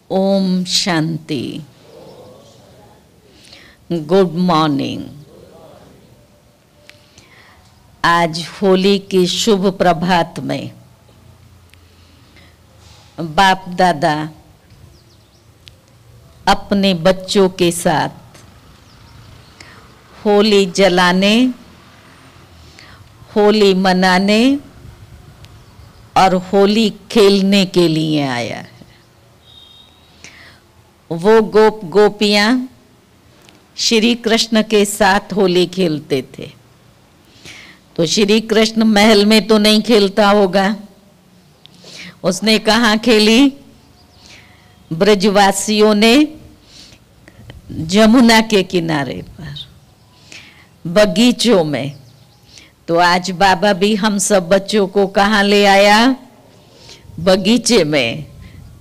Om Shanti. Good morning. आज होली की शुभ प्रभात में बाप दादा अपने बच्चों के साथ होली जलाने, होली मनाने और होली खेलने के लिए आया है। वो गोप गोपियां श्री कृष्ण के साथ होली खेलते थे, तो श्री कृष्ण महल में तो नहीं खेलता होगा, उसने कहाँ खेली? ब्रजवासियों ने जमुना के किनारे पर, बगीचों में। तो आज बाबा भी हम सब बच्चों को कहाँ ले आया? बगीचे में,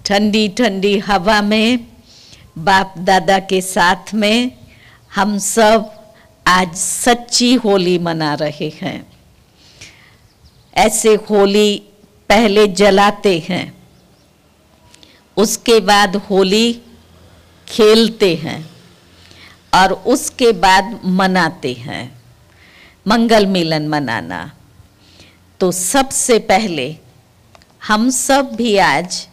ठंडी ठंडी हवा में, बाप दादा के साथ में हम सब आज सच्ची होली मना रहे हैं। ऐसे होली पहले जलाते हैं, उसके बाद होली खेलते हैं और उसके बाद मनाते हैं, मंगल मिलन मनाना। तो सबसे पहले हम सब भी आज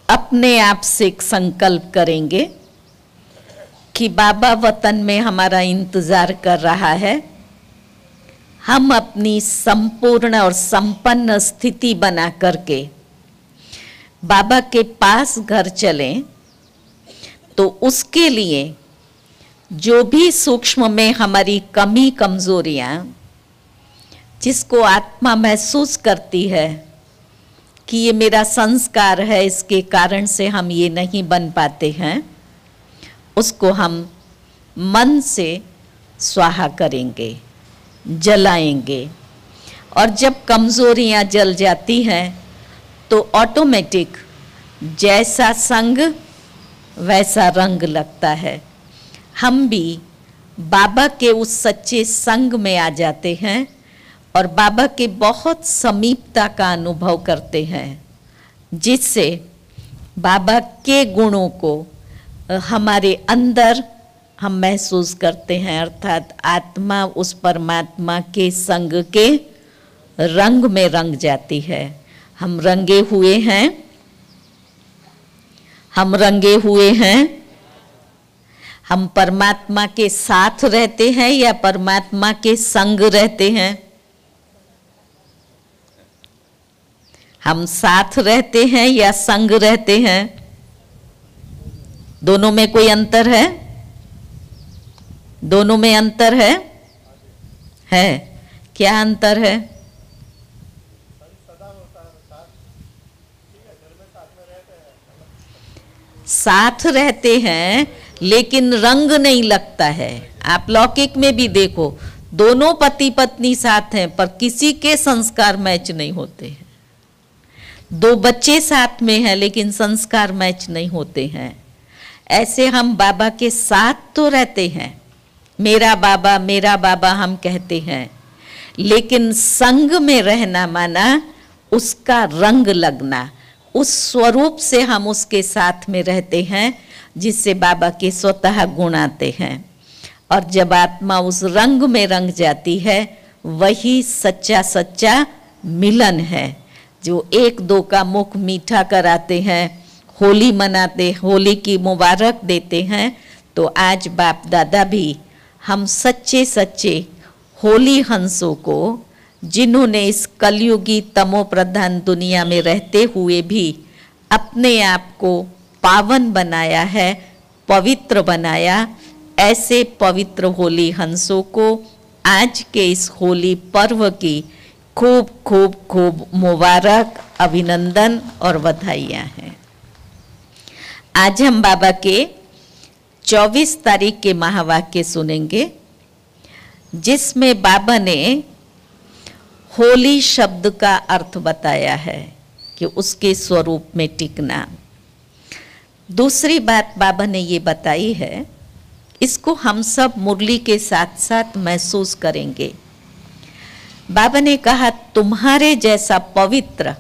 अपने आप से एक संकल्प करेंगे कि बाबा वतन में हमारा इंतजार कर रहा है। हम अपनी संपूर्ण और संपन्न स्थिति बना करके बाबा के पास घर चलें, तो उसके लिए जो भी सूक्ष्म में हमारी कमी कमजोरियां, जिसको आत्मा महसूस करती है कि ये मेरा संस्कार है, इसके कारण से हम ये नहीं बन पाते हैं, उसको हम मन से स्वाहा करेंगे, जलाएंगे। और जब कमजोरियां जल जाती हैं तो ऑटोमेटिक जैसा संग वैसा रंग लगता है। हम भी बाबा के उस सच्चे संग में आ जाते हैं और बाबा के बहुत समीपता का अनुभव करते हैं, जिससे बाबा के गुणों को हमारे अंदर हम महसूस करते हैं। अर्थात आत्मा उस परमात्मा के संग के रंग में रंग जाती है। हम रंगे हुए हैं, हम रंगे हुए हैं। हम परमात्मा के साथ रहते हैं या परमात्मा के संग रहते हैं? हम साथ रहते हैं या संग रहते हैं? दोनों में कोई अंतर है? दोनों में अंतर है? है? क्या अंतर है? साथ रहते हैं लेकिन रंग नहीं लगता है। आप लौकिक में भी देखो, दोनों पति पत्नी साथ हैं पर किसी के संस्कार मैच नहीं होते हैं। दो बच्चे साथ में हैं लेकिन संस्कार मैच नहीं होते हैं। ऐसे हम बाबा के साथ तो रहते हैं, मेरा बाबा हम कहते हैं, लेकिन संग में रहना माना उसका रंग लगना, उस स्वरूप से हम उसके साथ में रहते हैं जिससे बाबा के स्वतः गुण आते हैं। और जब आत्मा उस रंग में रंग जाती है, वही सच्चा सच्चा मिलन है। जो एक दो का मुख मीठा कराते हैं, होली मनाते, होली की मुबारक देते हैं, तो आज बाप दादा भी हम सच्चे सच्चे होली हंसों को, जिन्होंने इस कलयुगी तमो प्रधान दुनिया में रहते हुए भी अपने आप को पावन बनाया है, पवित्र बनाया, ऐसे पवित्र होली हंसों को आज के इस होली पर्व की खूब खूब खूब मुबारक, अभिनंदन और बधाइयाँ हैं। आज हम बाबा के 24 तारीख के महावाक्य सुनेंगे, जिसमें बाबा ने होली शब्द का अर्थ बताया है कि उसके स्वरूप में टिकना। दूसरी बात बाबा ने ये बताई है, इसको हम सब मुरली के साथ साथ महसूस करेंगे। बाबा ने कहा, तुम्हारे जैसा पवित्र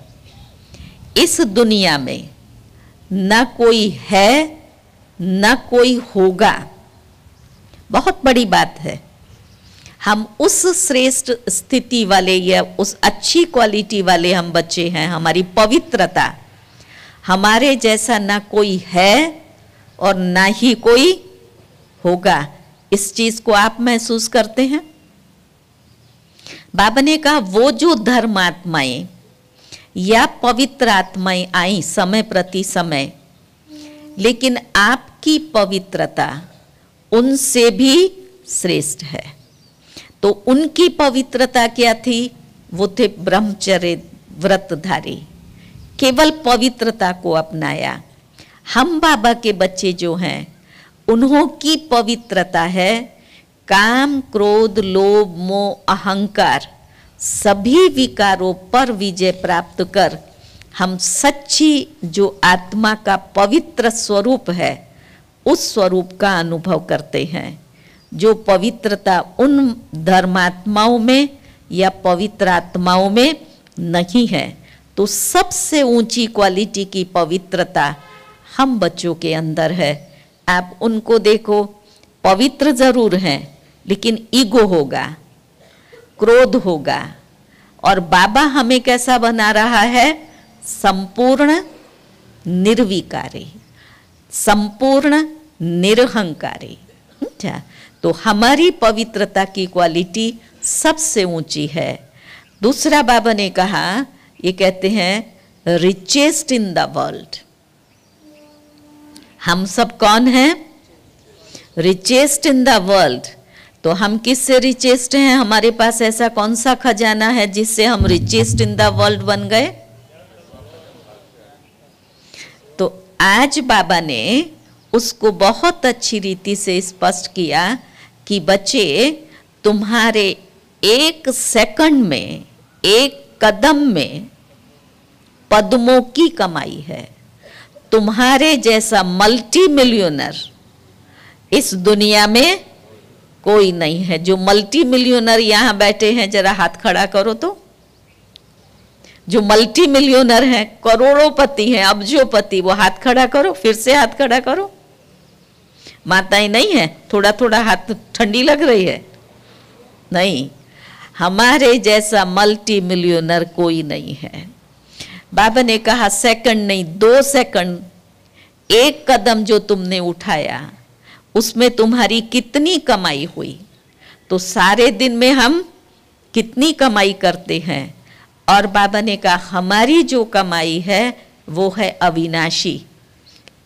इस दुनिया में न कोई है न कोई होगा। बहुत बड़ी बात है। हम उस श्रेष्ठ स्थिति वाले या उस अच्छी क्वालिटी वाले हम बच्चे हैं। हमारी पवित्रता, हमारे जैसा ना कोई है और ना ही कोई होगा। इस चीज को आप महसूस करते हैं? बाबा ने कहा वो जो धर्मात्माएं या पवित्र आत्माएं आई समय प्रति समय, लेकिन आपकी पवित्रता उनसे भी श्रेष्ठ है। तो उनकी पवित्रता क्या थी? वो थे ब्रह्मचर्य व्रतधारी, केवल पवित्रता को अपनाया। हम बाबा के बच्चे जो हैं, उन्हों की पवित्रता है काम, क्रोध, लोभ, मोह, अहंकार सभी विकारों पर विजय प्राप्त कर हम सच्ची जो आत्मा का पवित्र स्वरूप है, उस स्वरूप का अनुभव करते हैं। जो पवित्रता उन धर्मात्माओं में या पवित्र आत्माओं में नहीं है। तो सबसे ऊंची क्वालिटी की पवित्रता हम बच्चों के अंदर है। आप उनको देखो, पवित्र जरूर हैं, लेकिन ईगो होगा, क्रोध होगा। और बाबा हमें कैसा बना रहा है? संपूर्ण निर्विकारी, संपूर्ण निरहंकारी। अच्छा, तो हमारी पवित्रता की क्वालिटी सबसे ऊंची है। दूसरा बाबा ने कहा, ये कहते हैं रिचेस्ट इन द वर्ल्ड। हम सब कौन हैं? Richest in the world. तो हम किससे रिचेस्ट हैं? हमारे पास ऐसा कौन सा खजाना है जिससे हम रिचेस्ट इन द वर्ल्ड बन गए? तो आज बाबा ने उसको बहुत अच्छी रीति से स्पष्ट किया कि बच्चे, तुम्हारे एक सेकंड में, एक कदम में पद्मों की कमाई है। तुम्हारे जैसा मल्टी मिलियनर इस दुनिया में कोई नहीं है। जो मल्टी मिलियनर यहां बैठे हैं, जरा हाथ खड़ा करो तो। जो मल्टी मिलियनर हैं, करोड़ोंपति हैं, अब्जोपति, वो हाथ खड़ा करो, फिर से हाथ खड़ा करो। माताएं नहीं है? थोड़ा थोड़ा हाथ, ठंडी लग रही है? नहीं, हमारे जैसा मल्टी मिलियनर कोई नहीं है। बाबा ने कहा सेकंड नहीं, 2 सेकंड, एक कदम जो तुमने उठाया, उसमें तुम्हारी कितनी कमाई हुई। तो सारे दिन में हम कितनी कमाई करते हैं। और बाबा ने कहा हमारी जो कमाई है वो है अविनाशी।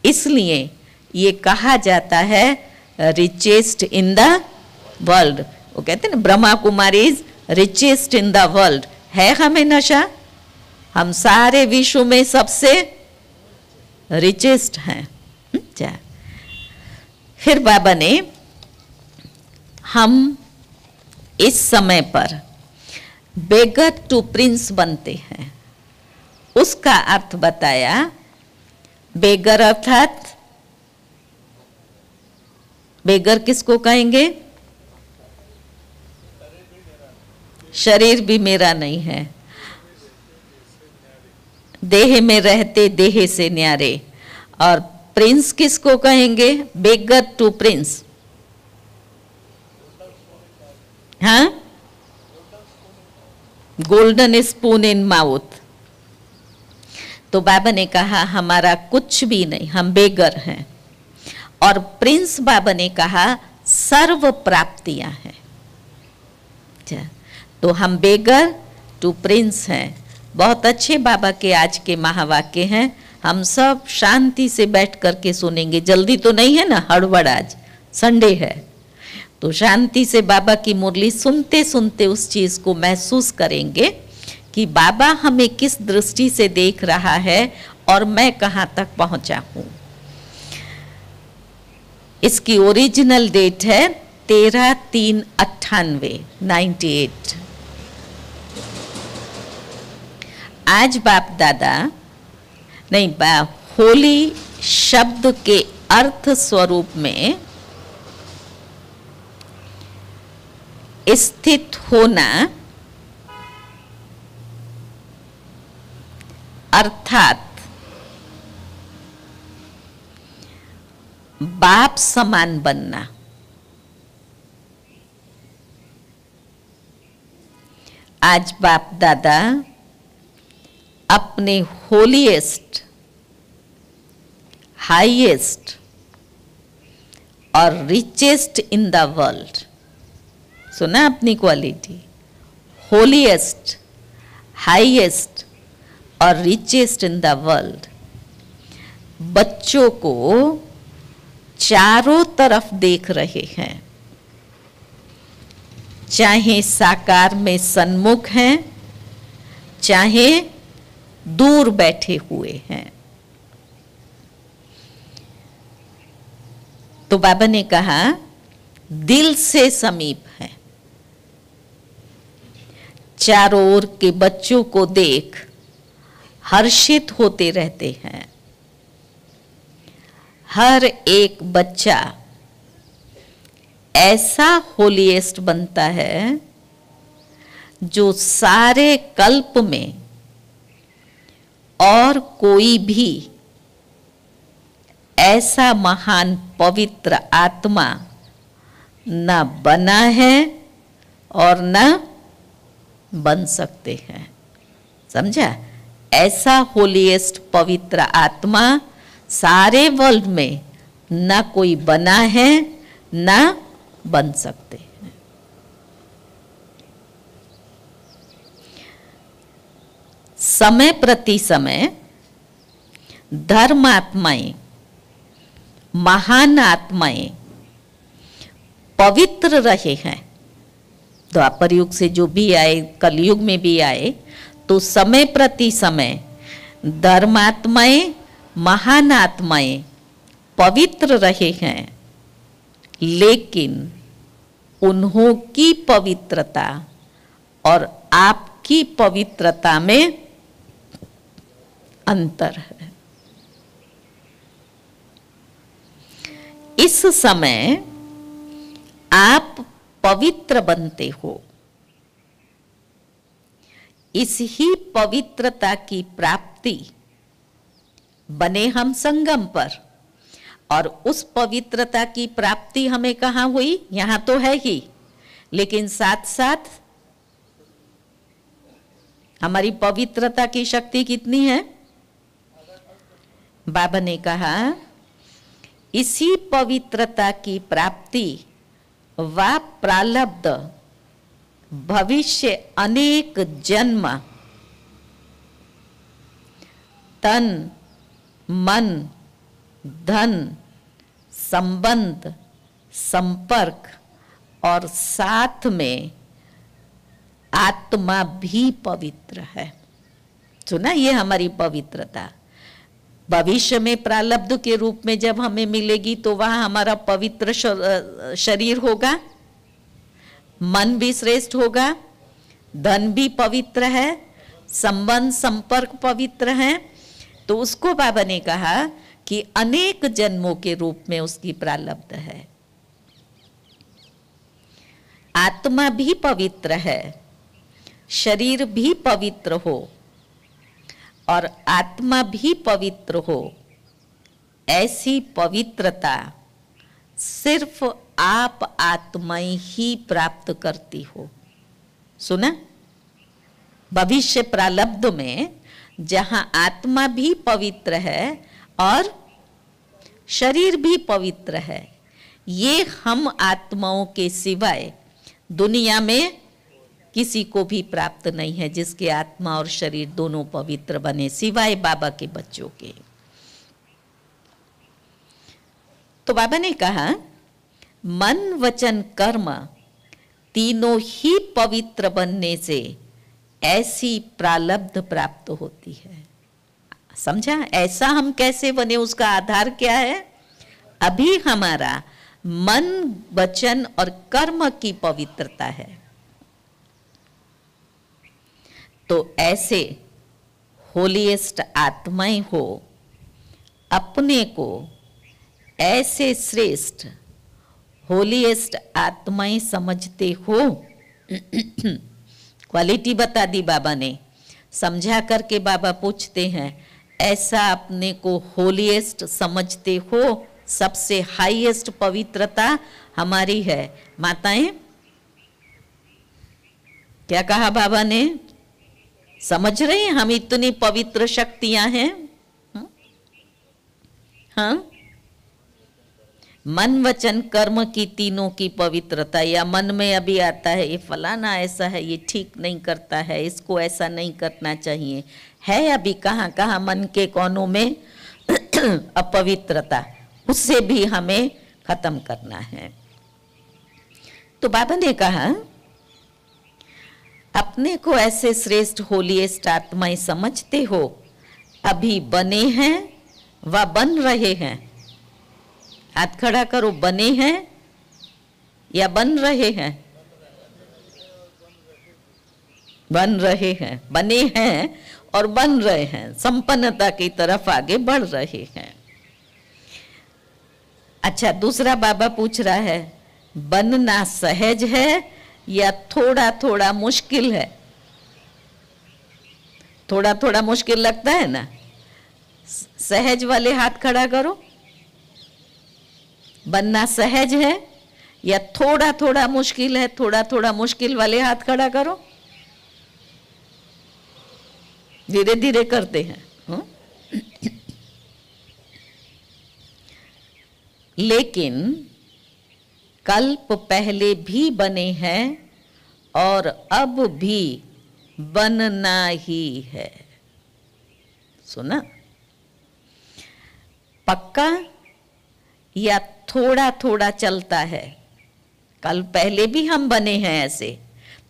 इसलिए ये कहा जाता है रिचेस्ट इन द वर्ल्ड। वो कहते हैं ना, Brahma Kumari is richest in the world. है हमें नशा? हम सारे विश्व में सबसे रिचेस्ट हैं। क्या? फिर बाबा ने हम इस समय पर बेगर टू प्रिंस बनते हैं, उसका अर्थ बताया। बेगर अर्थात, बेगर किसको कहेंगे? शरीर भी मेरा नहीं है, देह में रहते देह से न्यारे। और प्रिंस किसको कहेंगे? बेगर टू प्रिंस। हाँ, गोल्डन स्पून इन माउथ। तो बाबा ने कहा हमारा कुछ भी नहीं, हम बेगर हैं। और प्रिंस बाबा ने कहा सर्व प्राप्तियां हैं। तो हम बेगर टू प्रिंस हैं। बहुत अच्छे बाबा के आज के महावाक्य हैं। हम सब शांति से बैठ करके सुनेंगे। जल्दी तो नहीं है ना, हड़बड़, आज संडे है। तो शांति से बाबा की मुरली सुनते सुनते उस चीज को महसूस करेंगे कि बाबा हमें किस दृष्टि से देख रहा है और मैं कहां तक पहुंचा हूं। इसकी ओरिजिनल डेट है 13/3/98। आज बाप दादा नहीं, होली शब्द के अर्थ स्वरूप में स्थित होना अर्थात बाप समान बनना। आज बाप दादा अपने होलीएस्ट, हाईएस्ट और रिचेस्ट इन द वर्ल्ड, सुना अपनी क्वालिटी, होलीएस्ट, हाईएस्ट और रिचेस्ट इन द वर्ल्ड, बच्चों को चारों तरफ देख रहे हैं, चाहे साकार में सन्मुख हैं, चाहे दूर बैठे हुए हैं। तो बाबा ने कहा दिल से समीप है। चारों ओर के बच्चों को देख हर्षित होते रहते हैं। हर एक बच्चा ऐसा होलीएस्ट बनता है जो सारे कल्प में और कोई भी ऐसा महान पवित्र आत्मा न बना है और न बन सकते हैं। समझा? ऐसा होलीएस्ट पवित्र आत्मा सारे वर्ल्ड में न कोई बना है न बन सकते हैं। समय प्रति समय धर्मात्माएं, महान आत्माएं पवित्र रहे हैं। द्वापर युग से जो भी आए, कलयुग में भी आए, तो समय प्रति समय धर्मात्माएं, महान आत्माएं पवित्र रहे हैं, लेकिन उन्हों की पवित्रता और आपकी पवित्रता में अंतर है। इस समय आप पवित्र बनते हो। इस ही पवित्रता की प्राप्ति बने हम संगम पर, और उस पवित्रता की प्राप्ति हमें कहाँ हुई? यहां तो है ही, लेकिन साथ साथ हमारी पवित्रता की शक्ति कितनी है? बाबा ने कहा इसी पवित्रता की प्राप्ति व प्रारब्ध भविष्य अनेक जन्म तन मन धन संबंध संपर्क और साथ में आत्मा भी पवित्र है। सुना? ये हमारी पवित्रता भविष्य में प्रारब्ध के रूप में जब हमें मिलेगी तो वहां हमारा पवित्र शरीर होगा, मन भी श्रेष्ठ होगा, धन भी पवित्र है, संबंध संपर्क पवित्र है। तो उसको बाबा ने कहा कि अनेक जन्मों के रूप में उसकी प्रारब्ध है। आत्मा भी पवित्र है, शरीर भी पवित्र हो और आत्मा भी पवित्र हो, ऐसी पवित्रता सिर्फ आप आत्माएं ही प्राप्त करती हो। सुना? भविष्य प्रारब्ध में जहां आत्मा भी पवित्र है और शरीर भी पवित्र है, ये हम आत्माओं के सिवाय दुनिया में किसी को भी प्राप्त नहीं है जिसके आत्मा और शरीर दोनों पवित्र बने, सिवाय बाबा के बच्चों के। तो बाबा ने कहा मन वचन कर्म तीनों ही पवित्र बनने से ऐसी प्रारब्ध प्राप्त होती है। समझा? ऐसा हम कैसे बने, उसका आधार क्या है? अभी हमारा मन वचन और कर्म की पवित्रता है। तो ऐसे होलीएस्ट आत्माएं हो, अपने को ऐसे श्रेष्ठ होलीएस्ट आत्माएं समझते हो। क्वालिटी बता दी बाबा ने, समझा करके बाबा पूछते हैं ऐसा अपने को होलीएस्ट समझते हो, सबसे हाईएस्ट पवित्रता हमारी है। माताएं, क्या कहा बाबा ने? समझ रही हैं हम इतनी पवित्र शक्तियां हैं? हाँ, मन वचन कर्म की तीनों की पवित्रता। या मन में अभी आता है ये फलाना ऐसा है, ये ठीक नहीं करता है, इसको ऐसा नहीं करना चाहिए, है अभी कहाँ कहाँ मन के कोनों में अपवित्रता, उससे भी हमें खत्म करना है। तो बाबा ने कहा अपने को ऐसे श्रेष्ठ होलीएस्ट आत्माएं समझते हो, अभी बने हैं व बन रहे हैं। हाथ खड़ा करो, बने हैं या बन रहे हैं? बन रहे हैं, बने हैं और बन रहे हैं, संपन्नता की तरफ आगे बढ़ रहे हैं। अच्छा, दूसरा बाबा पूछ रहा है बनना सहज है या थोड़ा थोड़ा मुश्किल है? थोड़ा थोड़ा मुश्किल लगता है ना? सहज वाले हाथ खड़ा करो। बनना सहज है या थोड़ा थोड़ा मुश्किल है? थोड़ा थोड़ा मुश्किल वाले हाथ खड़ा करो। धीरे धीरे करते हैं। लेकिन कल्प पहले भी बने हैं और अब भी बनना ही है। सुना? पक्का या थोड़ा थोड़ा चलता है? कल पहले भी हम बने हैं ऐसे,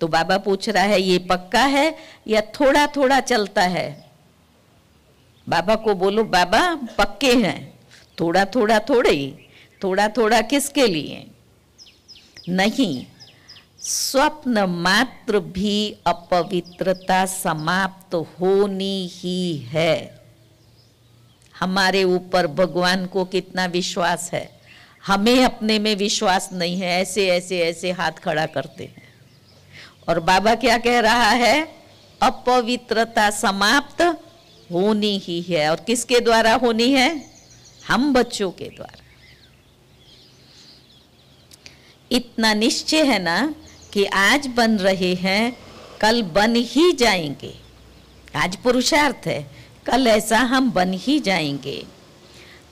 तो बाबा पूछ रहा है ये पक्का है या थोड़ा थोड़ा चलता है? बाबा को बोलो बाबा पक्के हैं, थोड़ा थोड़ा थोड़े ही। थोड़ा थोड़ा किसके लिए? नहीं, स्वप्न मात्र भी अपवित्रता समाप्त होनी ही है। हमारे ऊपर भगवान को कितना विश्वास है, हमें अपने में विश्वास नहीं है, ऐसे ऐसे ऐसे हाथ खड़ा करते हैं। और बाबा क्या कह रहा है? अपवित्रता समाप्त होनी ही है। और किसके द्वारा होनी है? हम बच्चों के द्वारा। इतना निश्चय है ना कि आज बन रहे हैं, कल बन ही जाएंगे। आज पुरुषार्थ है, कल ऐसा हम बन ही जाएंगे।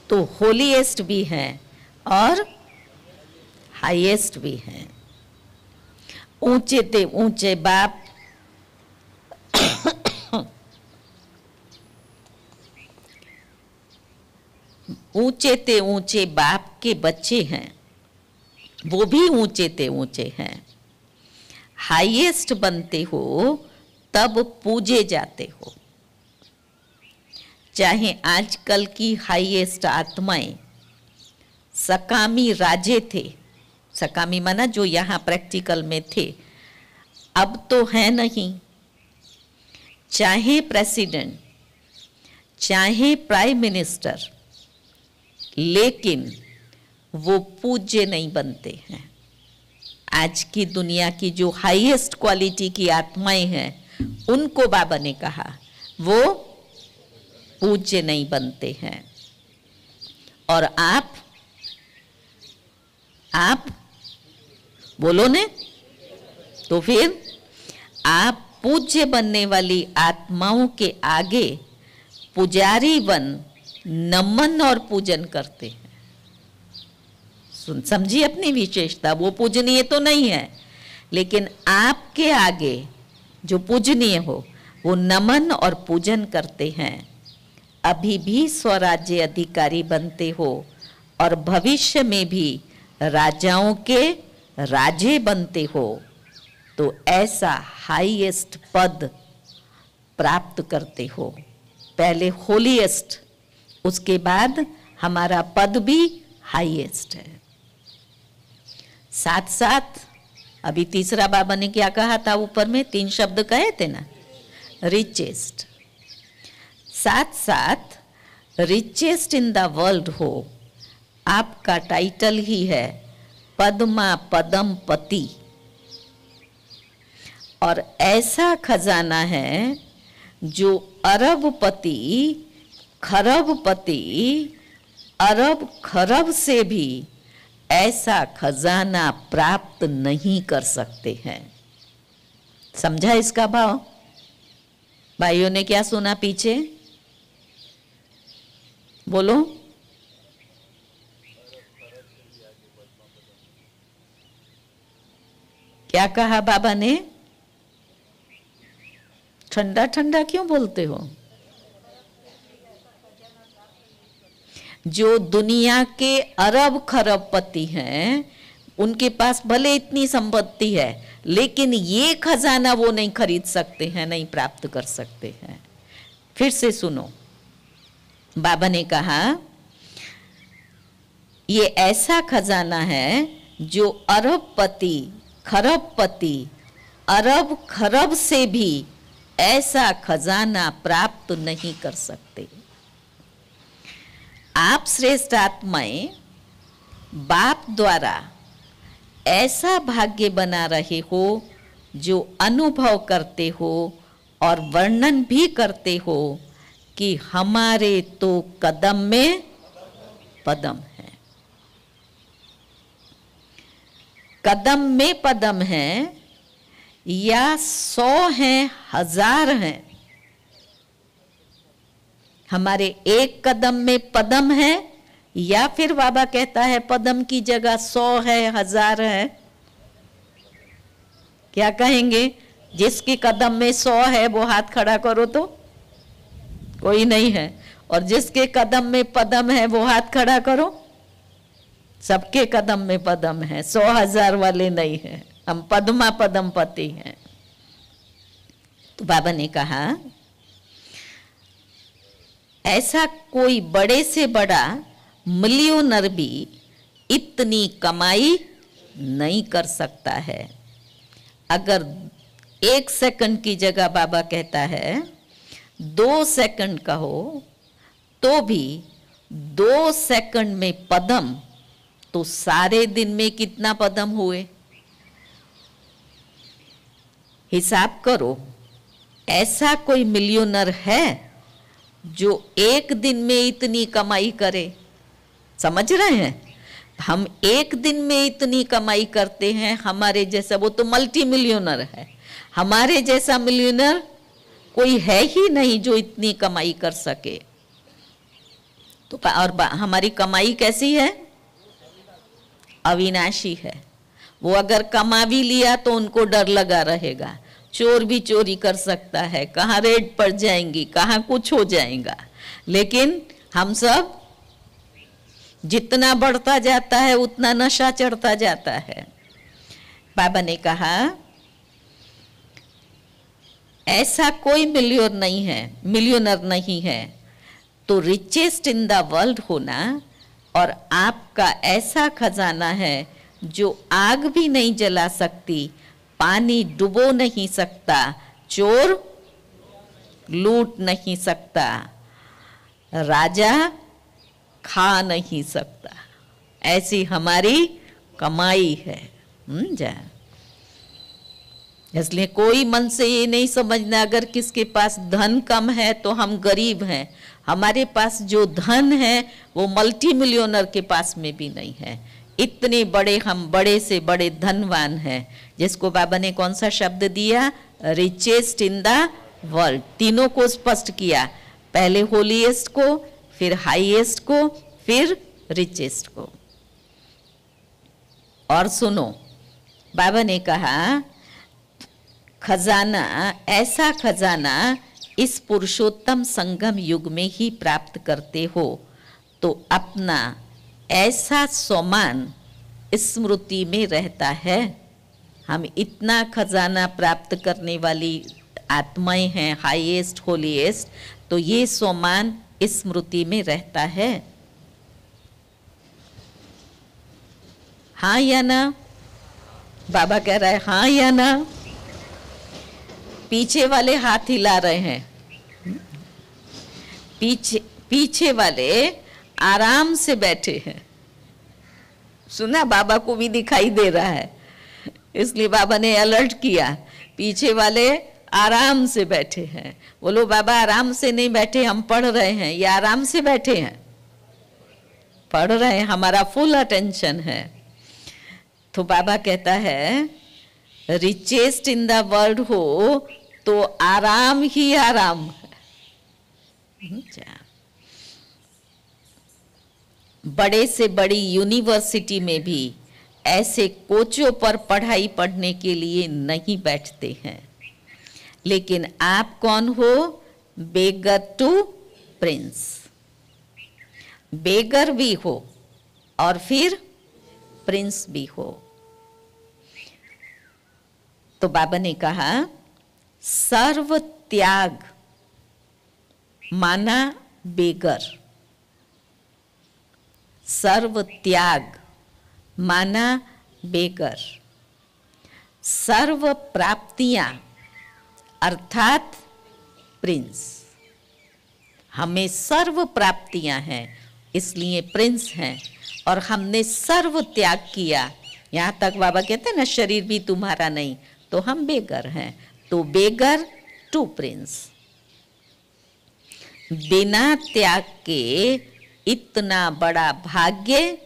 तो होलीएस्ट भी हैं और हाईएस्ट भी हैं। ऊंचे ते ऊंचे बाप ऊंचे ते ऊंचे बाप के बच्चे हैं, वो भी ऊंचे ते ऊंचे हैं। हाईएस्ट बनते हो तब पूजे जाते हो। चाहे आजकल की हाईएस्ट आत्माएं सकामी राजे थे, सकामी माना जो यहाँ प्रैक्टिकल में थे, अब तो है नहीं। चाहे प्रेसिडेंट, चाहे प्राइम मिनिस्टर, लेकिन वो पूज्य नहीं बनते हैं। आज की दुनिया की जो हाईएस्ट क्वालिटी की आत्माएं हैं, उनको बाबा ने कहा वो पूज्य नहीं बनते हैं। और आप बोलो ने, तो फिर आप पूज्य बनने वाली आत्माओं के आगे पुजारी बन नमन और पूजन करते हैं। समझिए अपनी विशेषता, वो पूजनीय तो नहीं है, लेकिन आपके आगे जो पूजनीय हो वो नमन और पूजन करते हैं। अभी भी स्वराज्य अधिकारी बनते हो और भविष्य में भी राजाओं के राजे बनते हो, तो ऐसा हाईएस्ट पद प्राप्त करते हो। पहले होलीएस्ट, उसके बाद हमारा पद भी हाईएस्ट है। साथ साथ अभी तीसरा बाबा ने क्या कहा था? ऊपर में 3 शब्द कहे थे ना, रिचेस्ट। साथ साथ रिचेस्ट इन द वर्ल्ड हो, आपका टाइटल ही है पद्मा पदम पति। और ऐसा खजाना है जो अरबपति, खरबपति अरब खरब से भी ऐसा खजाना प्राप्त नहीं कर सकते हैं। समझा इसका भाव? भाइयों ने क्या सुना पीछे? बोलो। क्या कहा बाबा ने? ठंडा ठंडा क्यों बोलते हो? जो दुनिया के अरब खरबपति हैं, उनके पास भले इतनी संपत्ति है, लेकिन ये खजाना वो नहीं खरीद सकते हैं, नहीं प्राप्त कर सकते हैं। फिर से सुनो, बाबा ने कहा ये ऐसा खजाना है जो अरबपति खरबपति अरब खरब से भी ऐसा खजाना प्राप्त नहीं कर सकते। आप श्रेष्ठ आत्माएं बाप द्वारा ऐसा भाग्य बना रहे हो जो अनुभव करते हो और वर्णन भी करते हो कि हमारे तो कदम में पदम है। कदम में पदम है या 100 हैं, 1000 हैं, हमारे एक कदम में पदम है, या फिर बाबा कहता है पदम की जगह 100 है, 1000 है। क्या कहेंगे? जिसके कदम में 100 है वो हाथ खड़ा करो तो कोई नहीं है, और जिसके कदम में पदम है वो हाथ खड़ा करो। सबके कदम में पदम है, 100 1000 वाले नहीं है। हम पद्मा पदम पति हैं। तो बाबा ने कहा ऐसा कोई बड़े से बड़ा मिलियनर भी इतनी कमाई नहीं कर सकता है। अगर 1 सेकंड की जगह बाबा कहता है 2 सेकंड का हो, तो भी 2 सेकंड में पदम, तो सारे दिन में कितना पदम हुए? हिसाब करो। ऐसा कोई मिलियनर है जो 1 दिन में इतनी कमाई करे? समझ रहे हैं? हम 1 दिन में इतनी कमाई करते हैं, हमारे जैसा, वो तो मल्टी मिलियनर है। हमारे जैसा मिलियनर कोई है ही नहीं जो इतनी कमाई कर सके। तो और हमारी कमाई कैसी है? अविनाशी है। वो अगर कमा भी लिया तो उनको डर लगा रहेगा, चोर भी चोरी कर सकता है, कहाँ रेड पड़ जाएंगी, कहाँ कुछ हो जाएगा। लेकिन हम सब जितना बढ़ता जाता है उतना नशा चढ़ता जाता है। बाबा ने कहा ऐसा कोई मिलियनर नहीं है तो रिचेस्ट इन द वर्ल्ड होना, और आपका ऐसा खजाना है जो आग भी नहीं जला सकती, पानी डुबो नहीं सकता, चोर लूट नहीं सकता, राजा खा नहीं सकता। ऐसी हमारी कमाई है। जा इसलिए कोई मन से ये नहीं समझना अगर किसके पास धन कम है तो हम गरीब हैं। हमारे पास जो धन है वो मल्टी मिलियनर के पास में भी नहीं है। इतने बड़े, हम बड़े से बड़े धनवान हैं, जिसको बाबा ने कौन सा शब्द दिया? Richest in the world. तीनों को स्पष्ट किया, पहले होलीएस्ट को, फिर हाईएस्ट को, फिर रिचेस्ट को। और सुनो, बाबा ने कहा खजाना, ऐसा खजाना इस पुरुषोत्तम संगम युग में ही प्राप्त करते हो तो अपना ऐसा सम्मान स्मृति में रहता है। हम इतना खजाना प्राप्त करने वाली आत्माएं हैं, हाईएस्ट होलीएस्ट, तो ये सम्मान स्मृति में रहता है। हाँ या ना? बाबा कह रहा है हाँ या ना? पीछे वाले हाथ हिला रहे हैं। पीछे वाले आराम से बैठे हैं। सुना? बाबा को भी दिखाई दे रहा है, इसलिए बाबा ने अलर्ट किया। पीछे वाले आराम से बैठे हैं। बोलो बाबा आराम से नहीं बैठे, हम पढ़ रहे हैं। ये आराम से बैठे हैं? पढ़ रहे हैं, हमारा फुल अटेंशन है। तो बाबा कहता है रिचेस्ट इन द वर्ल्ड हो तो आराम ही आराम है। बड़े से बड़ी यूनिवर्सिटी में भी ऐसे कोचों पर पढ़ाई पढ़ने के लिए नहीं बैठते हैं, लेकिन आप कौन हो? बेगर टू प्रिंस। बेगर भी हो और फिर प्रिंस भी हो। तो बाबा ने कहा सर्व त्याग माना बेगर, सर्व त्याग माना बेगर, सर्व प्राप्तियां अर्थात प्रिंस। हमें सर्व प्राप्तियां हैं इसलिए प्रिंस हैं, और हमने सर्व त्याग किया। यहाँ तक बाबा कहते हैं ना शरीर भी तुम्हारा नहीं, तो हम बेगर हैं। तो बेगर टू प्रिंस। बिना त्याग के इतना बड़ा भाग्य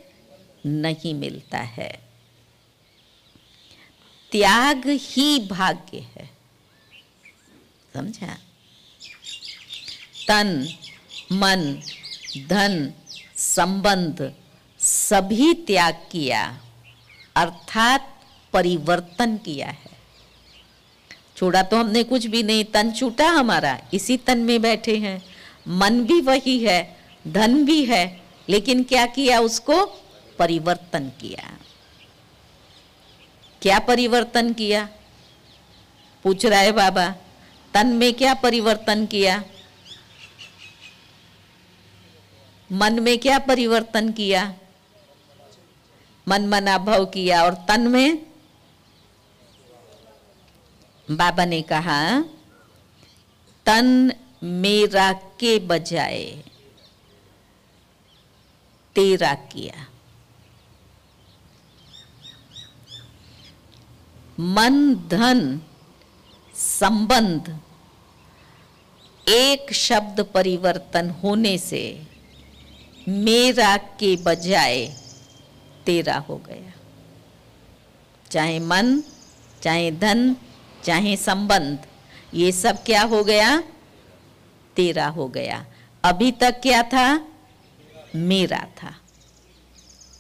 नहीं मिलता है। त्याग ही भाग्य है, समझा? तन मन धन संबंध सभी त्याग किया अर्थात परिवर्तन किया है। छोड़ा तो हमने कुछ भी नहीं, तन छूटा हमारा, इसी तन में बैठे हैं। मन भी वही है, धन भी है, लेकिन क्या किया? उसको परिवर्तन किया। क्या परिवर्तन किया? पूछ रहा है बाबा। तन में क्या परिवर्तन किया? मन में क्या परिवर्तन किया? मन मना भव किया। और तन में बाबा ने कहा तन मेरा के बजाय तेरा किया। मन धन संबंध एक शब्द परिवर्तन होने से मेरा के बजाय तेरा हो गया। चाहे मन, चाहे धन, चाहे संबंध, ये सब क्या हो गया? तेरा हो गया। अभी तक क्या था? मेरा था।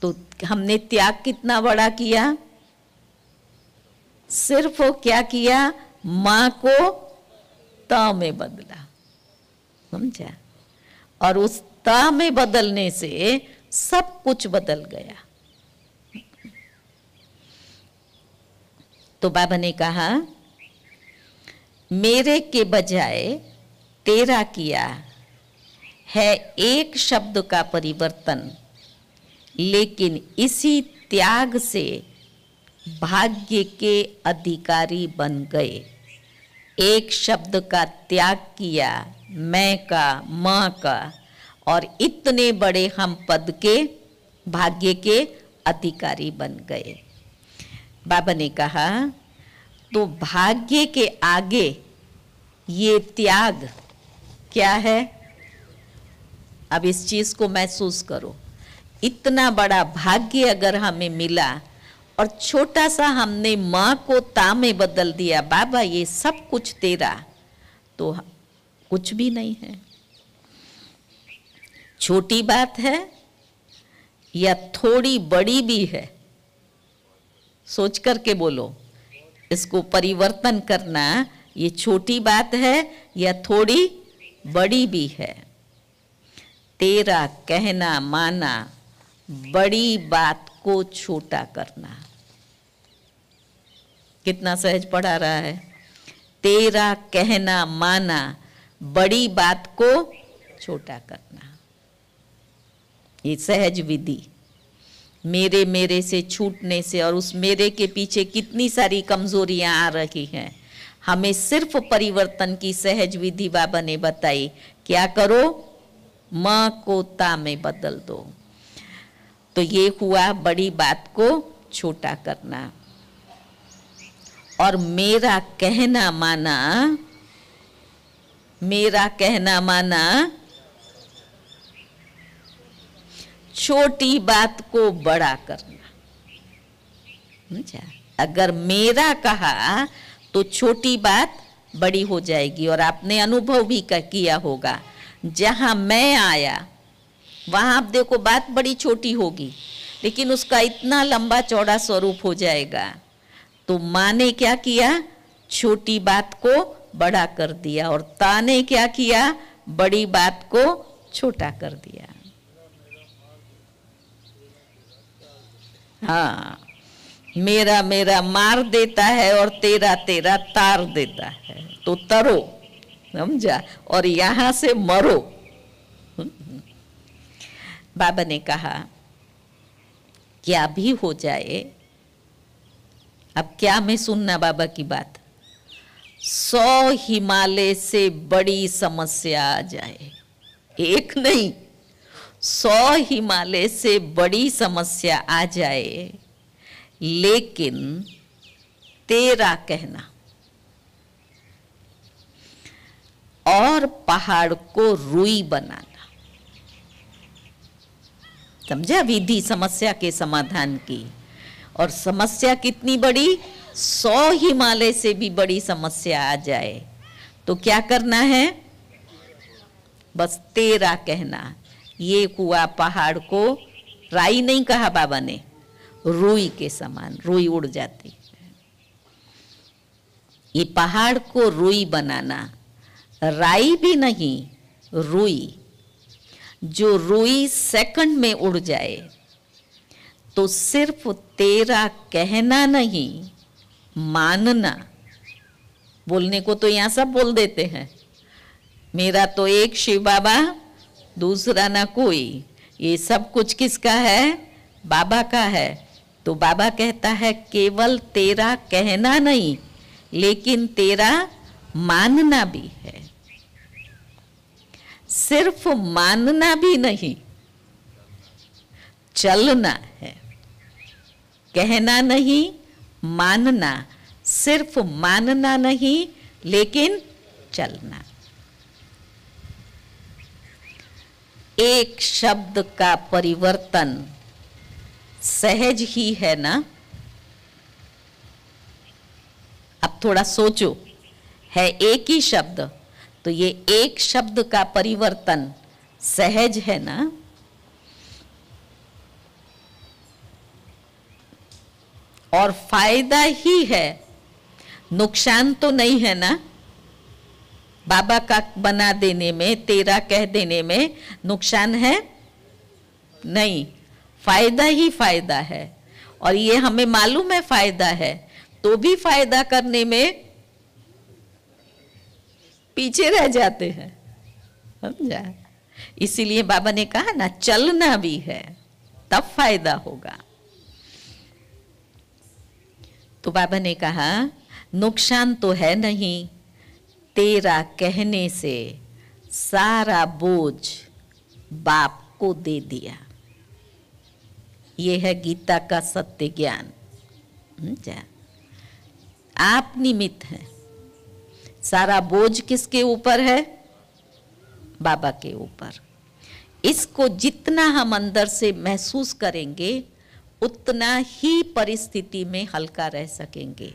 तो हमने त्याग कितना बड़ा किया? सिर्फ वो क्या किया? मां को त में बदला, समझा? और उस त में बदलने से सब कुछ बदल गया। तो बाबा ने कहा मेरे के बजाय तेरा किया है एक शब्द का परिवर्तन, लेकिन इसी त्याग से भाग्य के अधिकारी बन गए। एक शब्द का त्याग किया, मैं का, मां का, और इतने बड़े हम पद के भाग्य के अधिकारी बन गए। बाबा ने कहा तो भाग्य के आगे ये त्याग क्या है? अब इस चीज को महसूस करो। इतना बड़ा भाग्य अगर हमें मिला और छोटा सा हमने मां को ता में बदल दिया, बाबा ये सब कुछ तेरा, तो कुछ भी नहीं है। छोटी बात है या थोड़ी बड़ी भी है? सोच करके बोलो। इसको परिवर्तन करना ये छोटी बात है या थोड़ी बड़ी भी है? तेरा कहना माना, बड़ी बात को छोटा करना। कितना सहज पढ़ा रहा है। तेरा कहना माना, बड़ी बात को छोटा करना। ये सहज विधि। मेरे मेरे से छूटने से, और उस मेरे के पीछे कितनी सारी कमजोरियां आ रही हैं। हमें सिर्फ परिवर्तन की सहज विधि बाबा ने बताई। क्या करो? मां को ता में बदल दो। तो ये हुआ बड़ी बात को छोटा करना। और मेरा कहना माना, मेरा कहना माना छोटी बात को बड़ा करना। समझा? अगर मेरा कहा तो छोटी बात बड़ी हो जाएगी। और आपने अनुभव भी किया होगा, जहां मैं आया वहां आप देखो बात बड़ी छोटी होगी, लेकिन उसका इतना लंबा चौड़ा स्वरूप हो जाएगा। तो माँ ने क्या किया, छोटी बात को बड़ा कर दिया, और ता ने क्या किया, बड़ी बात को छोटा कर दिया। हाँ, मेरा मेरा मार देता है और तेरा तेरा तार देता है, तो तरो, समझा, और यहां से मरो। बाबा ने कहा क्या भी हो जाए, अब क्या में सुनना बाबा की बात, 100 हिमालय से बड़ी समस्या आ जाए, एक नहीं 100 हिमालय से बड़ी समस्या आ जाए, लेकिन तेरा कहना और पहाड़ को रुई बनाना। समझा विधि समस्या के समाधान की। और समस्या कितनी बड़ी, 100 हिमालय से भी बड़ी समस्या आ जाए तो क्या करना है, बस तेरा कहना। ये हुआ पहाड़ को, राई नहीं कहा बाबा ने, रुई के समान, रुई उड़ जाती है। ये पहाड़ को रुई बनाना, राई भी नहीं, रुई। जो रुई सेकंड में उड़ जाए, तो सिर्फ तेरा कहना नहीं, मानना। बोलने को तो यहां सब बोल देते हैं, मेरा तो एक शिव बाबा, दूसरा ना कोई, ये सब कुछ किसका है, बाबा का है। तो बाबा कहता है केवल तेरा कहना नहीं, लेकिन तेरा मानना भी है। सिर्फ मानना भी नहीं, चलना है। कहना नहीं, मानना। सिर्फ मानना नहीं, लेकिन चलना। एक शब्द का परिवर्तन सहज ही है ना। अब थोड़ा सोचो, है एक ही शब्द, तो ये एक शब्द का परिवर्तन सहज है ना। और फायदा ही है, नुकसान तो नहीं है ना। बाबा का बना देने में, तेरा कह देने में नुकसान है नहीं, फायदा ही फायदा है। और ये हमें मालूम है फायदा है, तो भी फायदा करने में पीछे रह जाते हैं, समझा। इसीलिए बाबा ने कहा ना, चलना भी है तब फायदा होगा। तो बाबा ने कहा नुकसान तो है नहीं, तेरा कहने से सारा बोझ बाप को दे दिया। ये है गीता का सत्य ज्ञान। आप निमित्त हैं, सारा बोझ किसके ऊपर है, बाबा के ऊपर। इसको जितना हम अंदर से महसूस करेंगे, उतना ही परिस्थिति में हल्का रह सकेंगे।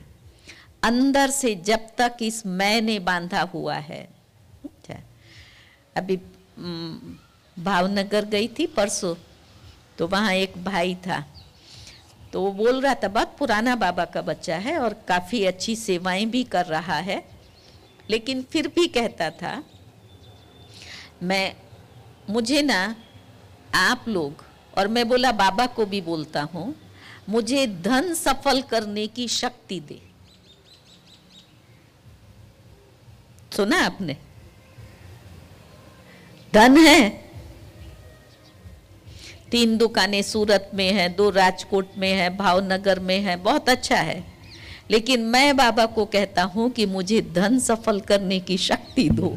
अंदर से जब तक इस मैंने बांधा हुआ है। अभी भावनगर गई थी परसों, तो वहाँ एक भाई था, तो वो बोल रहा था, बहुत पुराना बाबा का बच्चा है और काफ़ी अच्छी सेवाएं भी कर रहा है, लेकिन फिर भी कहता था, मुझे ना आप लोग, और मैं बोला बाबा को भी बोलता हूँ, मुझे धन सफल करने की शक्ति दे। सुना आपने, धन है, 3 दुकानें सूरत में है, 2 राजकोट में है, भावनगर में है, बहुत अच्छा है, लेकिन मैं बाबा को कहता हूं कि मुझे धन सफल करने की शक्ति दो।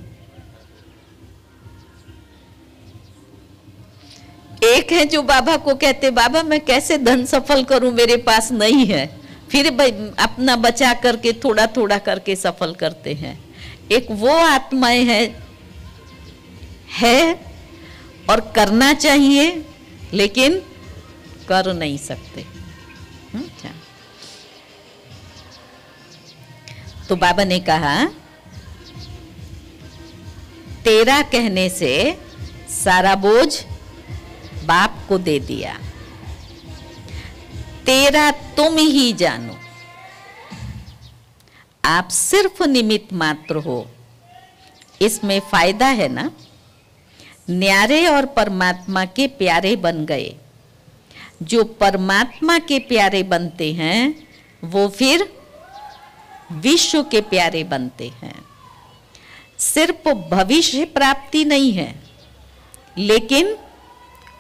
एक है जो बाबा को कहते, बाबा मैं कैसे धन सफल करूं, मेरे पास नहीं है, फिर अपना बचा करके थोड़ा थोड़ा करके सफल करते हैं। एक वो आत्माएं है और करना चाहिए, लेकिन कर नहीं सकते। अच्छा, तो बाबा ने कहा तेरा कहने से सारा बोझ बाप को दे दिया, तेरा तुम ही जानो, आप सिर्फ निमित्त मात्र हो। इसमें फायदा है ना, न्यारे और परमात्मा के प्यारे बन गए। जो परमात्मा के प्यारे बनते हैं वो फिर विश्व के प्यारे बनते हैं। सिर्फ भविष्य प्राप्ति नहीं है, लेकिन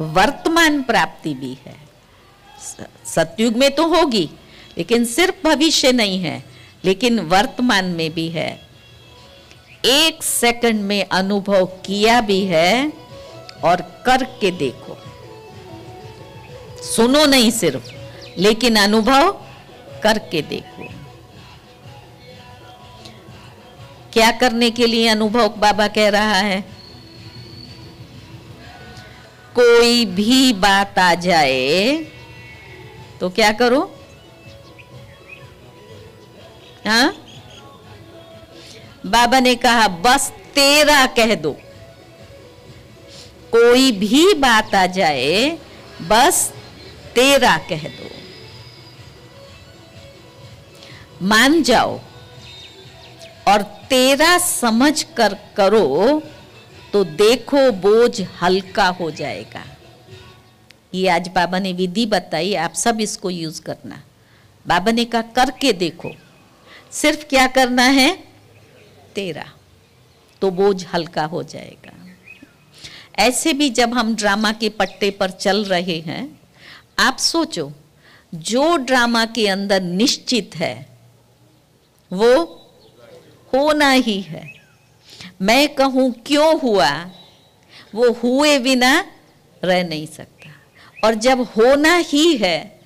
वर्तमान प्राप्ति भी है। सतयुग में तो होगी, लेकिन सिर्फ भविष्य नहीं है, लेकिन वर्तमान में भी है। एक सेकंड में अनुभव किया भी है और करके देखो। सुनो नहीं सिर्फ, लेकिन अनुभव करके देखो। क्या करने के लिए अनुभव बाबा कह रहा है? कोई भी बात आ जाए तो क्या करो? हाँ, बाबा ने कहा बस तेरा कह दो। कोई भी बात आ जाए बस तेरा कह दो, मान जाओ और तेरा समझ कर करो तो देखो बोझ हल्का हो जाएगा। ये आज बाबा ने विधि बताई, आप सब इसको यूज करना। बाबा ने कहा करके देखो, सिर्फ क्या करना है? तेरा, तो बोझ हल्का हो जाएगा। ऐसे भी जब हम ड्रामा के पट्टे पर चल रहे हैं, आप सोचो जो ड्रामा के अंदर निश्चित है वो होना ही है। मैं कहूं क्यों हुआ, वो हुए बिना रह नहीं सकता। और जब होना ही है,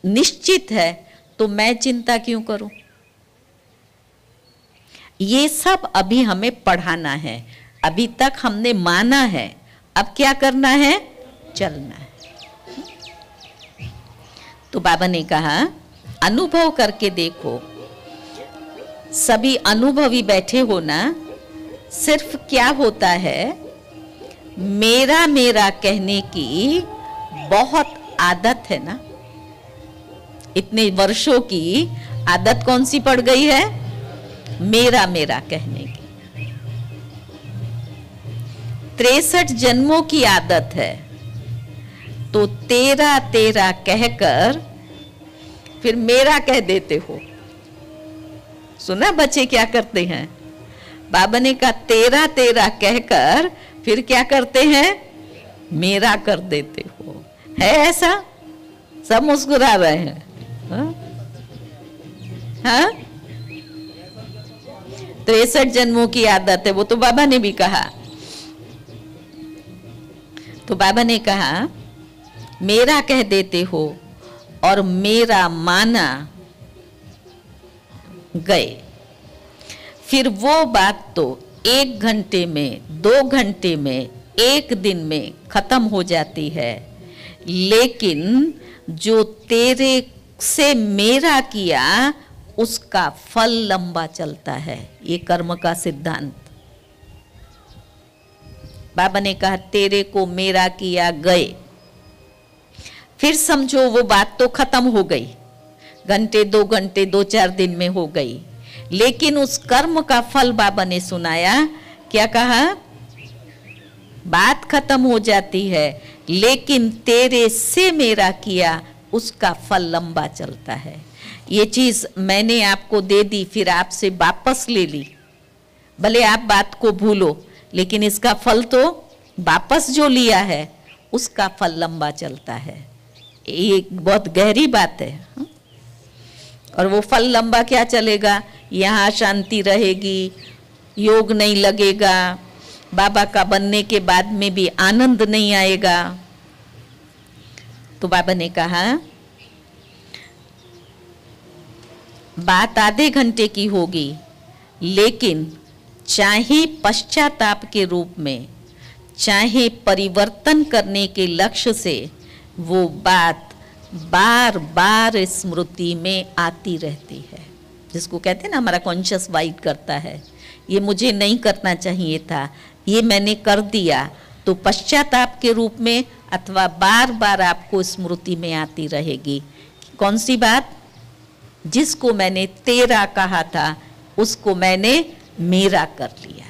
निश्चित है, तो मैं चिंता क्यों करूं? ये सब अभी हमें पढ़ाना है। अभी तक हमने माना है, अब क्या करना है? चलना है। तो बाबा ने कहा अनुभव करके देखो। सभी अनुभवी बैठे हो ना, सिर्फ क्या होता है, मेरा मेरा कहने की बहुत आदत है ना। इतने वर्षों की आदत कौन सी पड़ गई है? मेरा मेरा कहने की। 63 जन्मों की आदत है। तो तेरा तेरा कहकर फिर मेरा कह देते हो। सुना बच्चे क्या करते हैं? बाबा ने कहा तेरा तेरा कहकर फिर क्या करते हैं? मेरा कर देते हो। है ऐसा? सब मुस्कुरा रहे हैं। हाँ? 63 जन्मों की आदत है, वो तो बाबा ने भी कहा। तो बाबा ने कहा मेरा कह देते हो और मेरा माना गए। फिर वो बात तो 1 घंटे में, 2 घंटे में, 1 दिन में खत्म हो जाती है, लेकिन जो तेरे से मेरा किया उसका फल लंबा चलता है। ये कर्म का सिद्धांत। बाबा ने कहा तेरे को मेरा किया गए, फिर समझो वो बात तो खत्म हो गई, घंटे 2 घंटे 2-4 दिन में हो गई, लेकिन उस कर्म का फल बाबा ने सुनाया। क्या कहा? बात खत्म हो जाती है, लेकिन तेरे से मेरा किया उसका फल लंबा चलता है। ये चीज मैंने आपको दे दी, फिर आपसे वापस ले ली। भले आप बात को भूलो, लेकिन इसका फल तो वापस जो लिया है उसका फल लंबा चलता है। ये बहुत गहरी बात है। और वो फल लंबा क्या चलेगा? यहाँ शांति रहेगी, योग नहीं लगेगा, बाबा का बनने के बाद में भी आनंद नहीं आएगा। तो बाबा ने कहा बात आधे घंटे की होगी, लेकिन चाहे पश्चाताप के रूप में, चाहे परिवर्तन करने के लक्ष्य से वो बात बार बार स्मृति में आती रहती है, जिसको कहते हैं ना हमारा कॉन्शियस वाइट करता है, ये मुझे नहीं करना चाहिए था, ये मैंने कर दिया, तो पश्चाताप के रूप में अथवा बार बार आपको स्मृति में आती रहेगी। कौन सी बात? जिसको मैंने तेरा कहा था उसको मैंने मेरा कर लिया।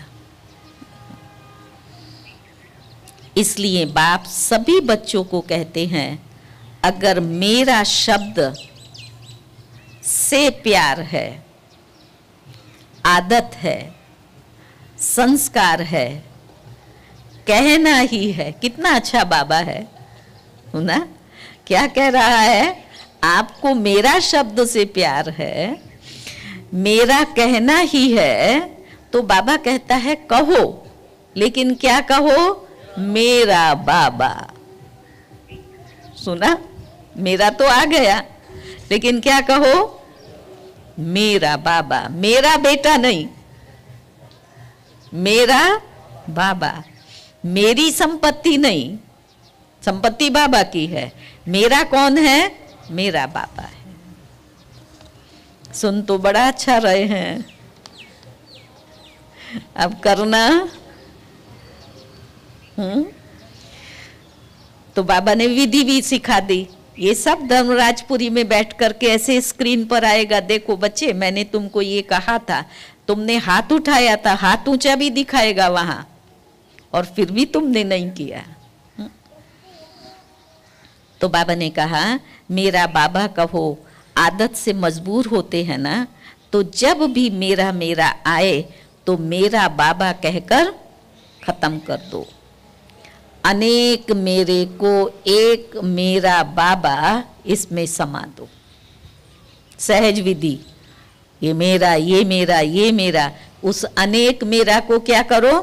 इसलिए बाप सभी बच्चों को कहते हैं, अगर मेरा शब्द से प्यार है, आदत है, संस्कार है, कहना ही है। कितना अच्छा बाबा है ना, क्या कह रहा है? आपको मेरा शब्द से प्यार है, मेरा कहना ही है, तो बाबा कहता है कहो, लेकिन क्या कहो? मेरा बाबा। सुना? मेरा तो आ गया, लेकिन क्या कहो? मेरा बाबा। मेरा बेटा नहीं, मेरा बाबा। मेरी संपत्ति नहीं, संपत्ति बाबा की है। मेरा कौन है? मेरा बाबा है। सुन तो बड़ा अच्छा रहे हैं, अब करना। तो बाबा ने विधि भी सिखा दी। ये सब धर्मराजपुरी में बैठ करके ऐसे स्क्रीन पर आएगा, देखो बच्चे मैंने तुमको ये कहा था, तुमने हाथ उठाया था, हाथ ऊंचा भी दिखाएगा वहां, और फिर भी तुमने नहीं किया। तो बाबा ने कहा मेरा बाबा कहो। आदत से मजबूर होते हैं ना, तो जब भी मेरा मेरा आए तो मेरा बाबा कहकर खत्म कर दो। अनेक मेरे को एक मेरा बाबा, इसमें समा दो। सहज विधि, ये मेरा, ये मेरा, ये मेरा, उस अनेक मेरा को क्या करो?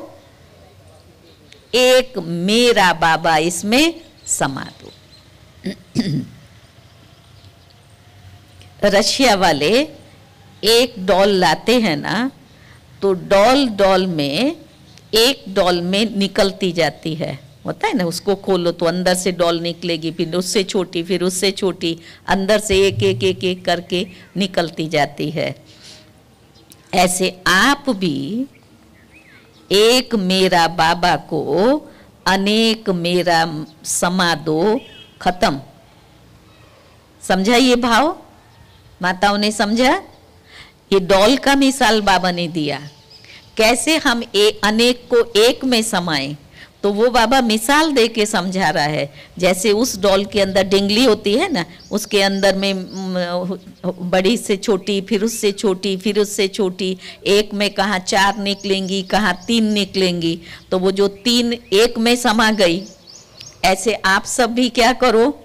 एक मेरा बाबा इसमें समा दो। रशिया वाले एक डॉल लाते हैं ना, तो डॉल में एक डॉल में निकलती जाती है, होता है ना, उसको खोलो तो अंदर से डॉल निकलेगी, फिर उससे छोटी, फिर उससे छोटी, अंदर से एक एक एक एक करके निकलती जाती है। ऐसे आप भी एक मेरा बाबा को अनेक मेरा समा दो, खत्म। समझा ये भाव? माताओं ने समझा? ये डॉल का मिसाल बाबा ने दिया, कैसे हम अनेक को एक में समाएं। तो वो बाबा मिसाल दे के समझा रहा है, जैसे उस डॉल के अंदर डिंगली होती है ना, उसके अंदर में बड़ी से छोटी, फिर उससे छोटी, फिर उससे छोटी, एक में कहाँ 4 निकलेंगी, कहाँ 3 निकलेंगी, तो वो जो 3 एक में समा गई। ऐसे आप सब भी क्या करो,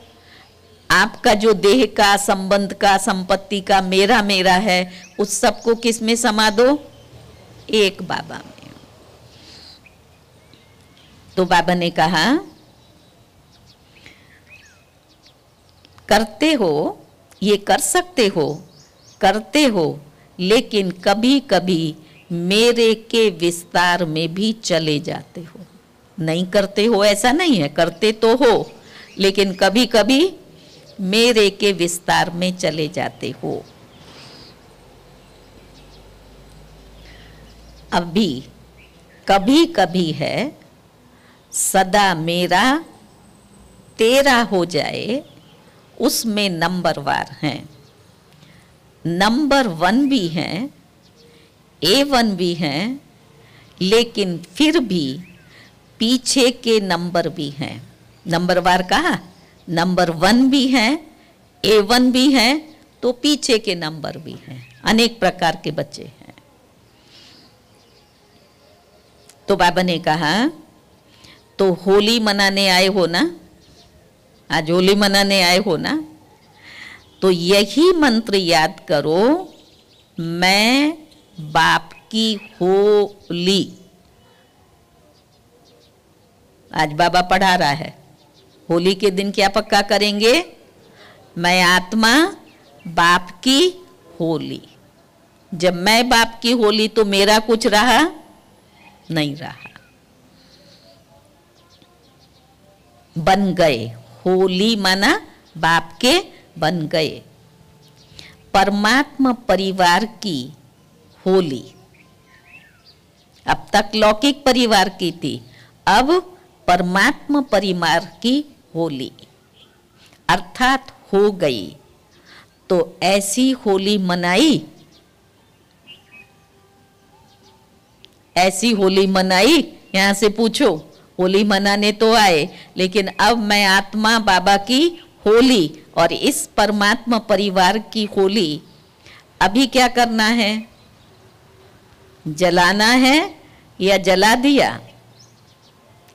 आपका जो देह का, संबंध का, संपत्ति का मेरा मेरा है, उस सबको किस में समा दो? एक बाबा में। तो बाबा ने कहा करते हो, ये कर सकते हो, करते हो, लेकिन कभी कभी मेरे के विस्तार में भी चले जाते हो। नहीं करते हो ऐसा नहीं है, करते तो हो, लेकिन कभी कभी मेरे के विस्तार में चले जाते हो। अभी कभी कभी है, सदा मेरा तेरा हो जाए, उसमें नंबरवार हैं। नंबर 1 भी हैं, A1 भी हैं, लेकिन फिर भी पीछे के नंबर भी हैं। नंबरवार कहा, नंबर 1 भी हैं, A1 भी हैं, तो पीछे के नंबर भी हैं। अनेक प्रकार के बच्चे हैं। तो बाबा ने कहा तो होली मनाने आए हो ना, आज होली मनाने आए हो ना, तो यही मंत्र याद करो, मैं बाप की होली। आज बाबा पढ़ा रहा है, होली के दिन क्या पक्का करेंगे? मैं आत्मा बाप की होली। जब मैं बाप की होली, तो मेरा कुछ रहा नहीं, रहा, बन गए होली माना बाप के बन गए। परमात्मा परिवार की होली, अब तक लौकिक परिवार की थी, अब परमात्मा परिवार की होली अर्थात हो गई। तो ऐसी होली मनाई, ऐसी होली मनाई, यहां से पूछो। होली मनाने तो आए, लेकिन अब मैं आत्मा बाबा की होली और इस परमात्मा परिवार की होली अभी क्या करना है? जलाना है या जला दिया?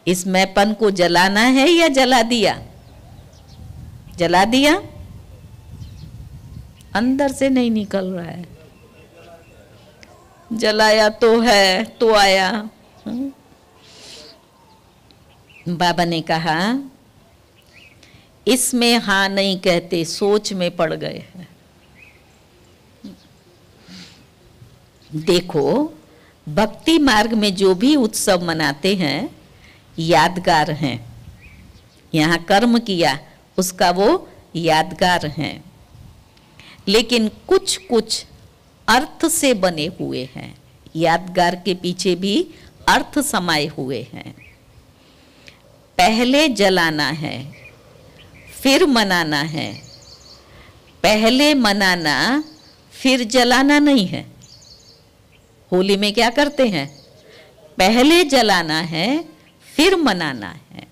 इस मैंपन को जलाना है या जला दिया? जला दिया, अंदर से नहीं निकल रहा है। जलाया तो है, तो आया। बाबा ने कहा इसमें हाँ नहीं कहते, सोच में पड़ गए हैं। देखो, भक्ति मार्ग में जो भी उत्सव मनाते हैं यादगार हैं। यहाँ कर्म किया उसका वो यादगार हैं, लेकिन कुछ कुछ अर्थ से बने हुए हैं। यादगार के पीछे भी अर्थ समाये हुए हैं। पहले जलाना है, फिर मनाना है। पहले मनाना फिर जलाना नहीं है। होली में क्या करते हैं? पहले जलाना है, फिर मनाना है।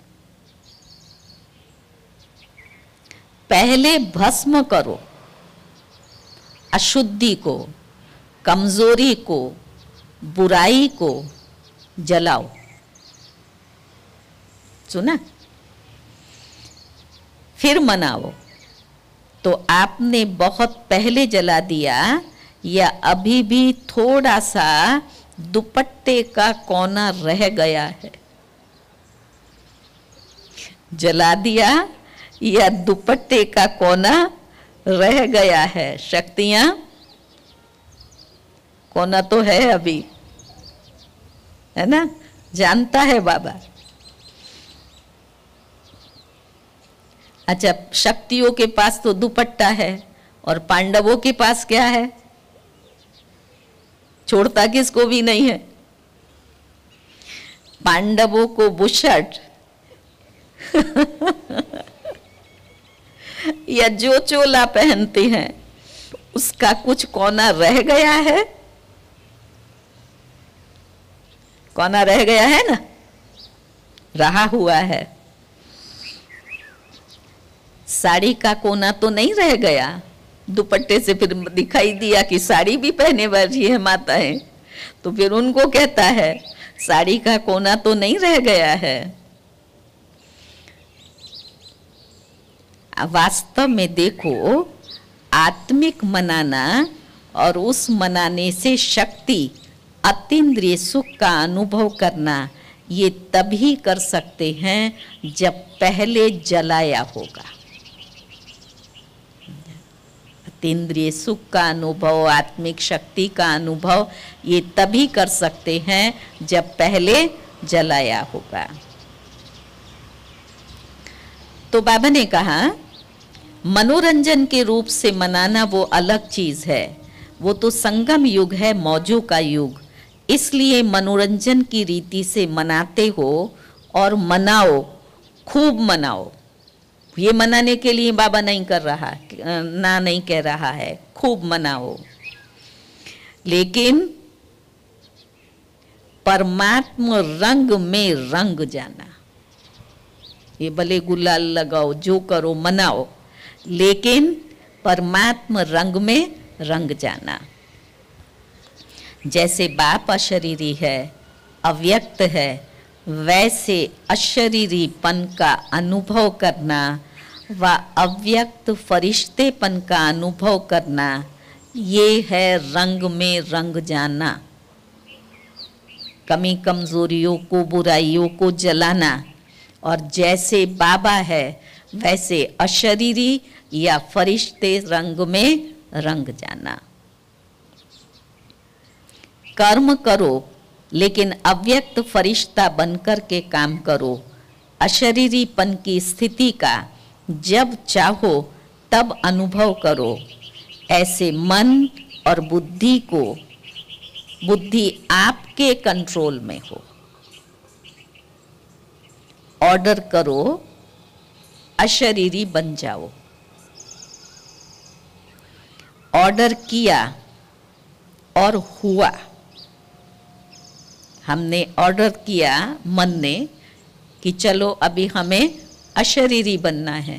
पहले भस्म करो अशुद्धि को, कमजोरी को, बुराई को जलाओ। सुना? फिर मनाओ। तो आपने बहुत पहले जला दिया या अभी भी थोड़ा सा दुपट्टे का कोना रह गया है? जला दिया या दुपट्टे का कोना रह गया है? शक्तियां, कोना तो है अभी, है ना? जानता है बाबा। अच्छा, शक्तियों के पास तो दुपट्टा है और पांडवों के पास क्या है? छोड़ता किसको भी नहीं है। पांडवों को बुशर्ट या जो चोला पहनते हैं उसका कुछ कोना रह गया है? कोना रह गया है ना, रहा हुआ है। साड़ी का कोना तो नहीं रह गया। दुपट्टे से फिर दिखाई दिया कि साड़ी भी पहने वाली है माता है, तो फिर उनको कहता है साड़ी का कोना तो नहीं रह गया है। वास्तव में देखो, आत्मिक मनाना और उस मनाने से शक्ति, अतीन्द्रिय सुख का अनुभव करना, ये तभी कर सकते हैं जब पहले जलाया होगा। अतीन्द्रिय सुख का अनुभव, आत्मिक शक्ति का अनुभव ये तभी कर सकते हैं जब पहले जलाया होगा। तो बाबा ने कहा मनोरंजन के रूप से मनाना वो अलग चीज है, वो तो संगम युग है, मौजों का युग। इसलिए मनोरंजन की रीति से मनाते हो और मनाओ, खूब मनाओ। ये मनाने के लिए बाबा नहीं कर रहा, ना नहीं कह रहा है, खूब मनाओ। लेकिन परमात्मा रंग में रंग जाना। ये भले गुलाल लगाओ, जो करो, मनाओ, लेकिन परमात्मा रंग में रंग जाना। जैसे बाप अशरीरी है, अव्यक्त है, वैसे अशरीरीपन का अनुभव करना व अव्यक्त फरिश्तेपन का अनुभव करना, ये है रंग में रंग जाना। कमी कमजोरियों को, बुराइयों को जलाना, और जैसे बाबा है वैसे अशरीरी या फरिश्ते रंग में रंग जाना। कर्म करो लेकिन अव्यक्त फरिश्ता बनकर के काम करो। अशरीरीपन की स्थिति का जब चाहो तब अनुभव करो, ऐसे मन और बुद्धि को, बुद्धि आपके कंट्रोल में हो। ऑर्डर करो, अशरीरी बन जाओ। ऑर्डर किया और हुआ। हमने ऑर्डर किया मन ने कि चलो अभी हमें अशरीरी बनना है,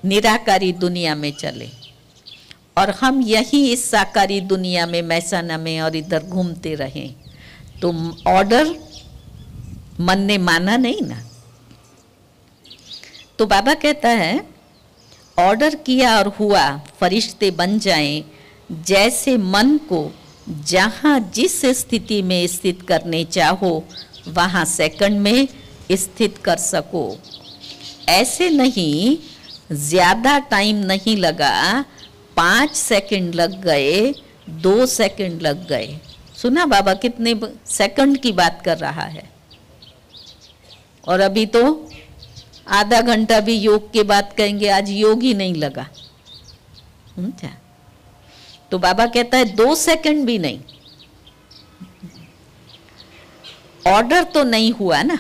निराकारी दुनिया में चले, और हम यही इस साकारी दुनिया में, मैसाना में और इधर घूमते रहें। तो ऑर्डर मन ने माना नहीं ना। तो बाबा कहता है ऑर्डर किया और हुआ, फरिश्ते बन जाएं। जैसे मन को जहाँ जिस स्थिति में स्थित करने चाहो वहाँ सेकंड में स्थित कर सको। ऐसे नहीं, ज़्यादा टाइम नहीं लगा, 5 सेकंड लग गए, 2 सेकंड लग गए। सुना बाबा कितने सेकंड की बात कर रहा है। और अभी तो आधा घंटा भी योग के बाद कहेंगे आज योग ही नहीं लगा। तो बाबा कहता है 2 सेकंड भी नहीं। ऑर्डर तो नहीं हुआ ना,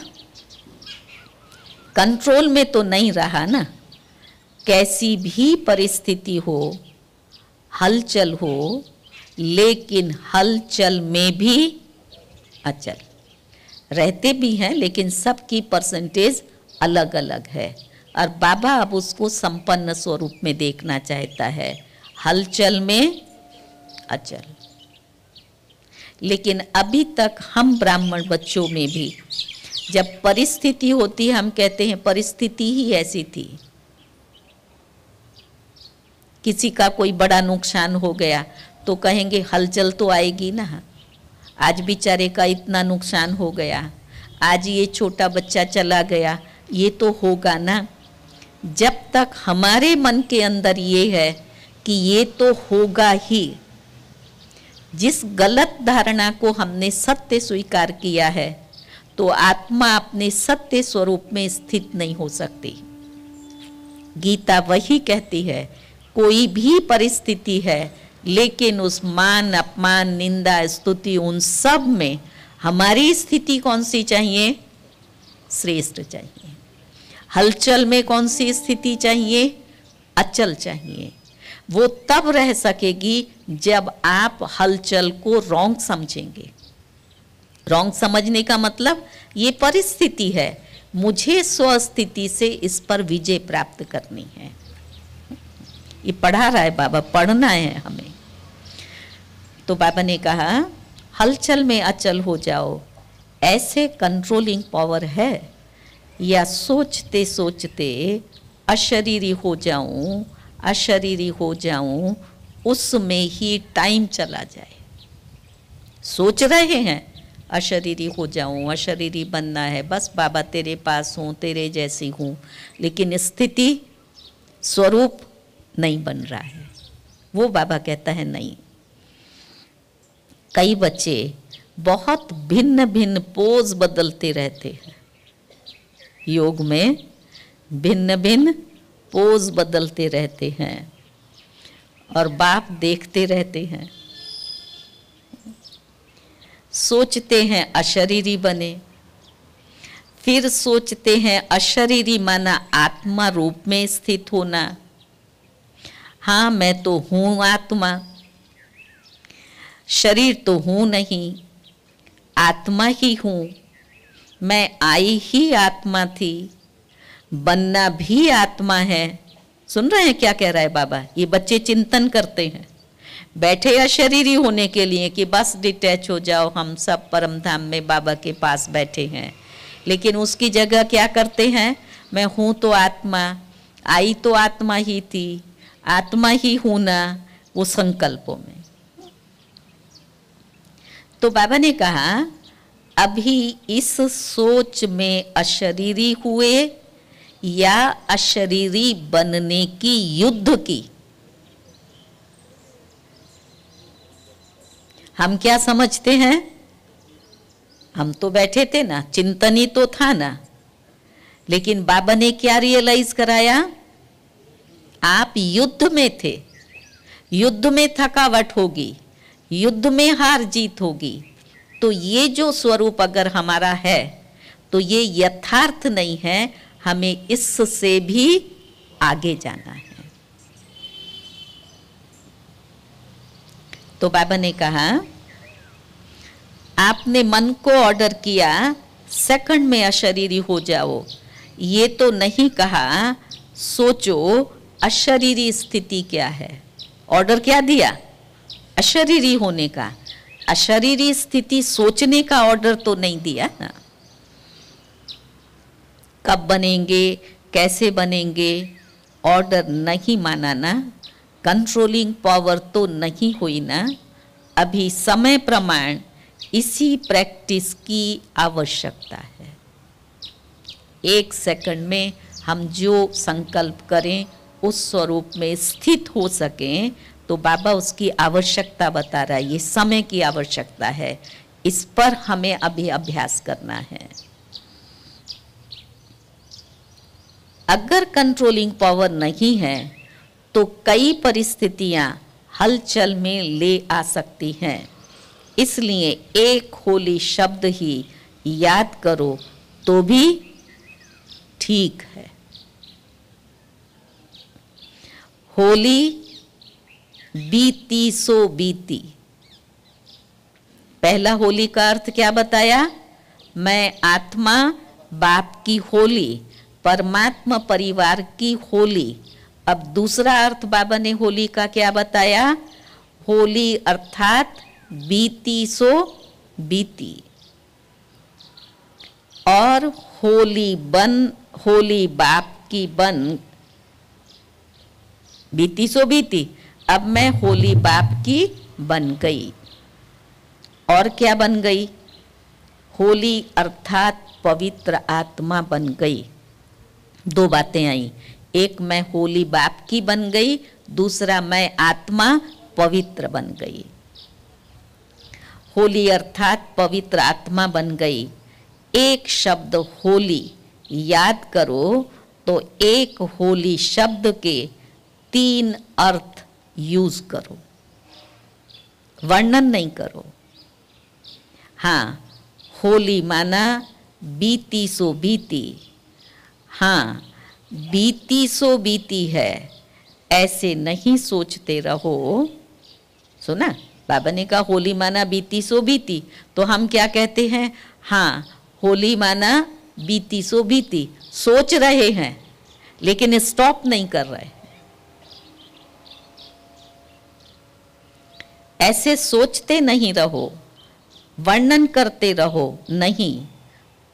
कंट्रोल में तो नहीं रहा ना। कैसी भी परिस्थिति हो, हलचल हो, लेकिन हलचल में भी अचल रहते भी हैं, लेकिन सबकी परसेंटेज अलग अलग है। और बाबा अब उसको संपन्न स्वरूप में देखना चाहता है, हलचल में अचल। लेकिन अभी तक हम ब्राह्मण बच्चों में भी जब परिस्थिति होती है, हम कहते हैं परिस्थिति ही ऐसी थी। किसी का कोई बड़ा नुकसान हो गया तो कहेंगे हलचल तो आएगी ना, आज बेचारे का इतना नुकसान हो गया, आज ये छोटा बच्चा चला गया, ये तो होगा ना। जब तक हमारे मन के अंदर ये है कि ये तो होगा ही, जिस गलत धारणा को हमने सत्य स्वीकार किया है, तो आत्मा अपने सत्य स्वरूप में स्थित नहीं हो सकती। गीता वही कहती है, कोई भी परिस्थिति है, लेकिन उस मान, अपमान, निंदा, स्तुति, उन सब में हमारी स्थिति कौन सी चाहिए? श्रेष्ठ चाहिए। हलचल में कौन सी स्थिति चाहिए? अचल चाहिए। वो तब रह सकेगी जब आप हलचल को रॉन्ग समझेंगे। रॉन्ग समझने का मतलब ये परिस्थिति है, मुझे स्वस्थिति से इस पर विजय प्राप्त करनी है। ये पढ़ा रहा है बाबा, पढ़ना है हमें। तो बाबा ने कहा हलचल में अचल हो जाओ, ऐसे कंट्रोलिंग पावर है, या सोचते सोचते अशरीरी हो जाऊं, अशरीरी हो जाऊं, उसमें ही टाइम चला जाए। सोच रहे हैं अशरीरी हो जाऊं, अशरीरी बनना है, बस बाबा तेरे पास हूँ, तेरे जैसी हूँ, लेकिन स्थिति स्वरूप नहीं बन रहा है। वो बाबा कहता है नहीं। कई बच्चे बहुत भिन्न भिन्न पोज बदलते रहते हैं, योग में भिन्न भिन्न पोज बदलते रहते हैं, और बाप देखते रहते हैं। सोचते हैं अशरीरी बने, फिर सोचते हैं अशरीरी माना आत्मा रूप में स्थित होना। हाँ मैं तो हूँ आत्मा, शरीर तो हूँ नहीं, आत्मा ही हूँ। मैं आई ही आत्मा थी, बनना भी आत्मा है। सुन रहे हैं क्या कह रहा है बाबा? ये बच्चे चिंतन करते हैं, बैठे अशरीरी होने के लिए कि बस डिटैच हो जाओ, हम सब परम धाम में बाबा के पास बैठे हैं। लेकिन उसकी जगह क्या करते हैं? मैं हूँ तो आत्मा, आई तो आत्मा ही थी, आत्मा ही हूँ ना, वो संकल्पों में। तो बाबा ने कहा अभी इस सोच में अशरीरी हुए या अशरीरी बनने की युद्ध की। हम क्या समझते हैं? हम तो बैठे थे ना, चिंतन ही तो था ना, लेकिन बाबा ने क्या रियलाइज कराया? आप युद्ध में थे, युद्ध में थकावट होगी, युद्ध में हार जीत होगी, तो ये जो स्वरूप अगर हमारा है तो ये यथार्थ नहीं है, हमें इससे भी आगे जाना है। तो बाबा ने कहा आपने मन को ऑर्डर किया सेकंड में अशरीरी हो जाओ, ये तो नहीं कहा सोचो अशरीरी स्थिति क्या है। ऑर्डर क्या दिया? अशरीरी होने का। अशरीरी स्थिति सोचने का ऑर्डर तो नहीं दिया ना। कब बनेंगे, कैसे बनेंगे, ऑर्डर नहीं माना ना। कंट्रोलिंग पावर तो नहीं हुई ना। अभी समय प्रमाण इसी प्रैक्टिस की आवश्यकता है। एक सेकंड में हम जो संकल्प करें उस स्वरूप में स्थित हो सकें, तो बाबा उसकी आवश्यकता बता रहा है। ये समय की आवश्यकता है, इस पर हमें अभी अभ्यास करना है। अगर कंट्रोलिंग पावर नहीं है तो कई परिस्थितियां हलचल में ले आ सकती हैं। इसलिए एक होली शब्द ही याद करो तो भी ठीक है। होली बीती सो बीती। पहला होली का अर्थ क्या बताया? मैं आत्मा बाप की होली, परमात्मा परिवार की होली। अब दूसरा अर्थ बाबा ने होली का क्या बताया? होली अर्थात बीती सो बीती। और होली बन, होली बाप की बन, बीती सो बीती। अब मैं होली बाप की बन गई। और क्या बन गई? होली अर्थात पवित्र आत्मा बन गई। दो बातें आई, एक मैं होली बाप की बन गई, दूसरा मैं आत्मा पवित्र बन गई। होली अर्थात पवित्र आत्मा बन गई। एक शब्द होली याद करो तो एक होली शब्द के 3 अर्थ यूज करो, वर्णन नहीं करो। हाँ, होली माना बीती सो बीती। हाँ, बीती सो बीती है, ऐसे नहीं सोचते रहो। सुना, बाबा ने कहा होली माना बीती सो बीती, तो हम क्या कहते हैं? हाँ, होली माना बीती सो बीती। सोच रहे हैं लेकिन स्टॉप नहीं कर रहे। ऐसे सोचते नहीं रहो, वर्णन करते रहो, नहीं,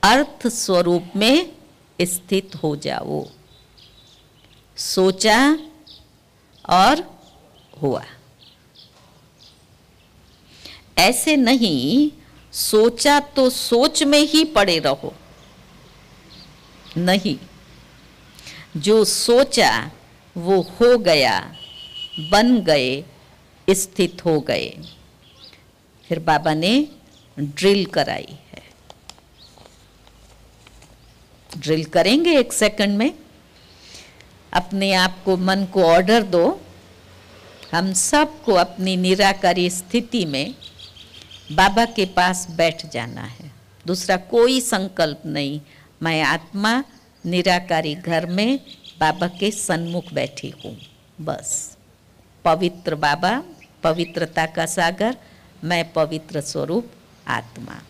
अर्थ स्वरूप में स्थित हो जाओ। सोचा और हुआ। ऐसे नहीं सोचा तो सोच में ही पड़े रहो, नहीं, जो सोचा वो हो गया, बन गए, स्थित हो गए। फिर बाबा ने ड्रिल कराई है। ड्रिल करेंगे 1 सेकंड में। अपने आप को, मन को ऑर्डर दो। हम सबको अपनी निराकारी स्थिति में बाबा के पास बैठ जाना है। दूसरा कोई संकल्प नहीं। मैं आत्मा निराकारी घर में बाबा के सन्मुख बैठी हूँ, बस। पवित्र बाबा, पवित्रता का सागर, मैं पवित्र स्वरूप आत्मा।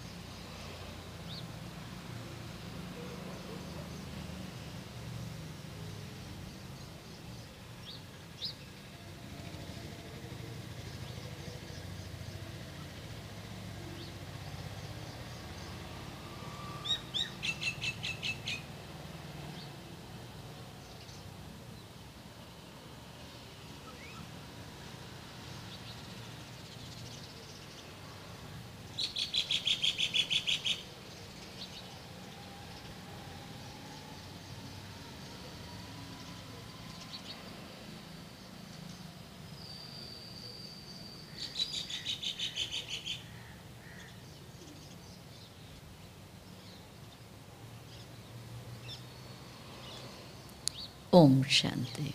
ओम शांति।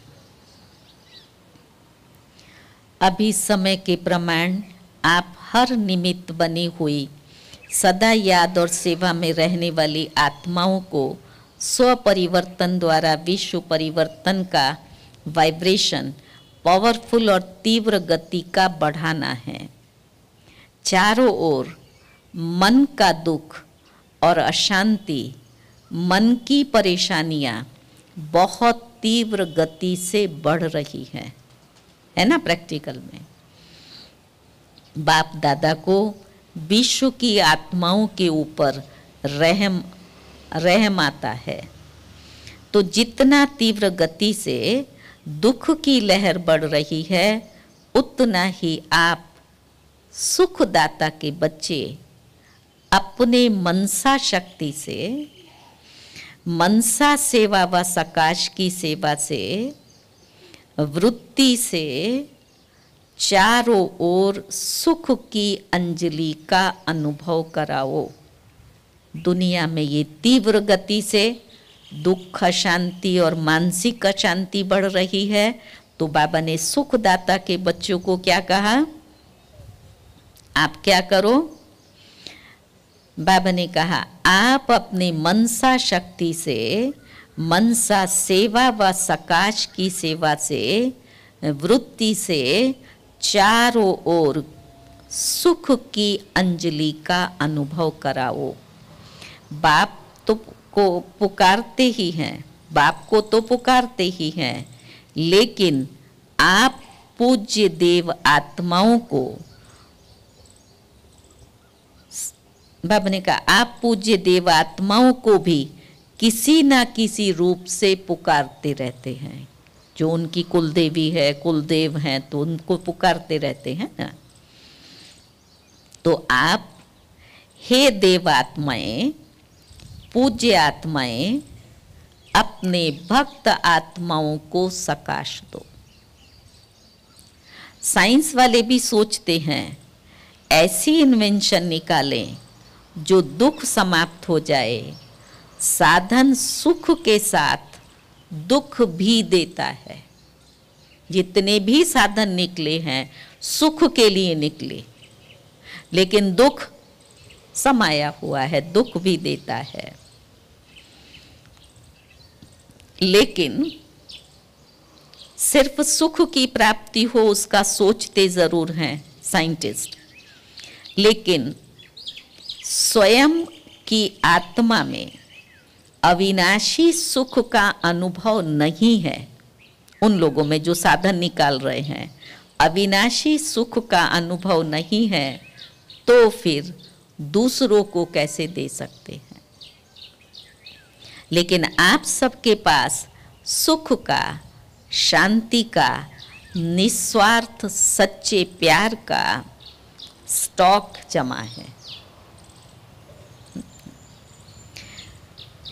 अभी समय के प्रमाण आप हर निमित्त बनी हुई सदा याद और सेवा में रहने वाली आत्माओं को स्व परिवर्तन द्वारा विश्व परिवर्तन का वाइब्रेशन पावरफुल और तीव्र गति का बढ़ाना है। चारों ओर मन का दुख और अशांति, मन की परेशानियां बहुत तीव्र गति से बढ़ रही है ना। प्रैक्टिकल में बाप दादा को विश्व की आत्माओं के ऊपर रहम आता है, तो जितना तीव्र गति से दुख की लहर बढ़ रही है, उतना ही आप सुखदाता के बच्चे अपने मनसा शक्ति से, मनसा सेवा व सकाश की सेवा से, वृत्ति से चारों ओर सुख की अंजलि का अनुभव कराओ। दुनिया में ये तीव्र गति से दुख, अशांति और मानसिक अशांति बढ़ रही है, तो बाबा ने सुखदाता के बच्चों को क्या कहा? आप क्या करो? बाबा ने कहा आप अपने मनसा शक्ति से, मनसा सेवा व सकाश की सेवा से, वृत्ति से चारों ओर सुख की अंजलि का अनुभव कराओ। बाप तो को पुकारते ही हैं, बाप को तो पुकारते ही हैं, लेकिन आप पूज्य देव आत्माओं को, बाबा ने कहा आप पूज्य देव आत्माओं को भी किसी ना किसी रूप से पुकारते रहते हैं। जो उनकी कुल देवी है, कुल देव हैं, तो उनको पुकारते रहते हैं ना। तो आप हे देव आत्माएं, पूज्य आत्माएं, अपने भक्त आत्माओं को सकाश दो। साइंस वाले भी सोचते हैं ऐसी इन्वेंशन निकालें जो दुख समाप्त हो जाए। साधन सुख के साथ दुख भी देता है। जितने भी साधन निकले हैं सुख के लिए निकले, लेकिन दुख समाया हुआ है, दुख भी देता है। लेकिन सिर्फ सुख की प्राप्ति हो उसका सोचते जरूर हैं साइंटिस्ट, लेकिन स्वयं की आत्मा में अविनाशी सुख का अनुभव नहीं है। उन लोगों में जो साधन निकाल रहे हैं अविनाशी सुख का अनुभव नहीं है, तो फिर दूसरों को कैसे दे सकते हैं? लेकिन आप सबके पास सुख का, शांति का, निस्वार्थ सच्चे प्यार का स्टॉक जमा है।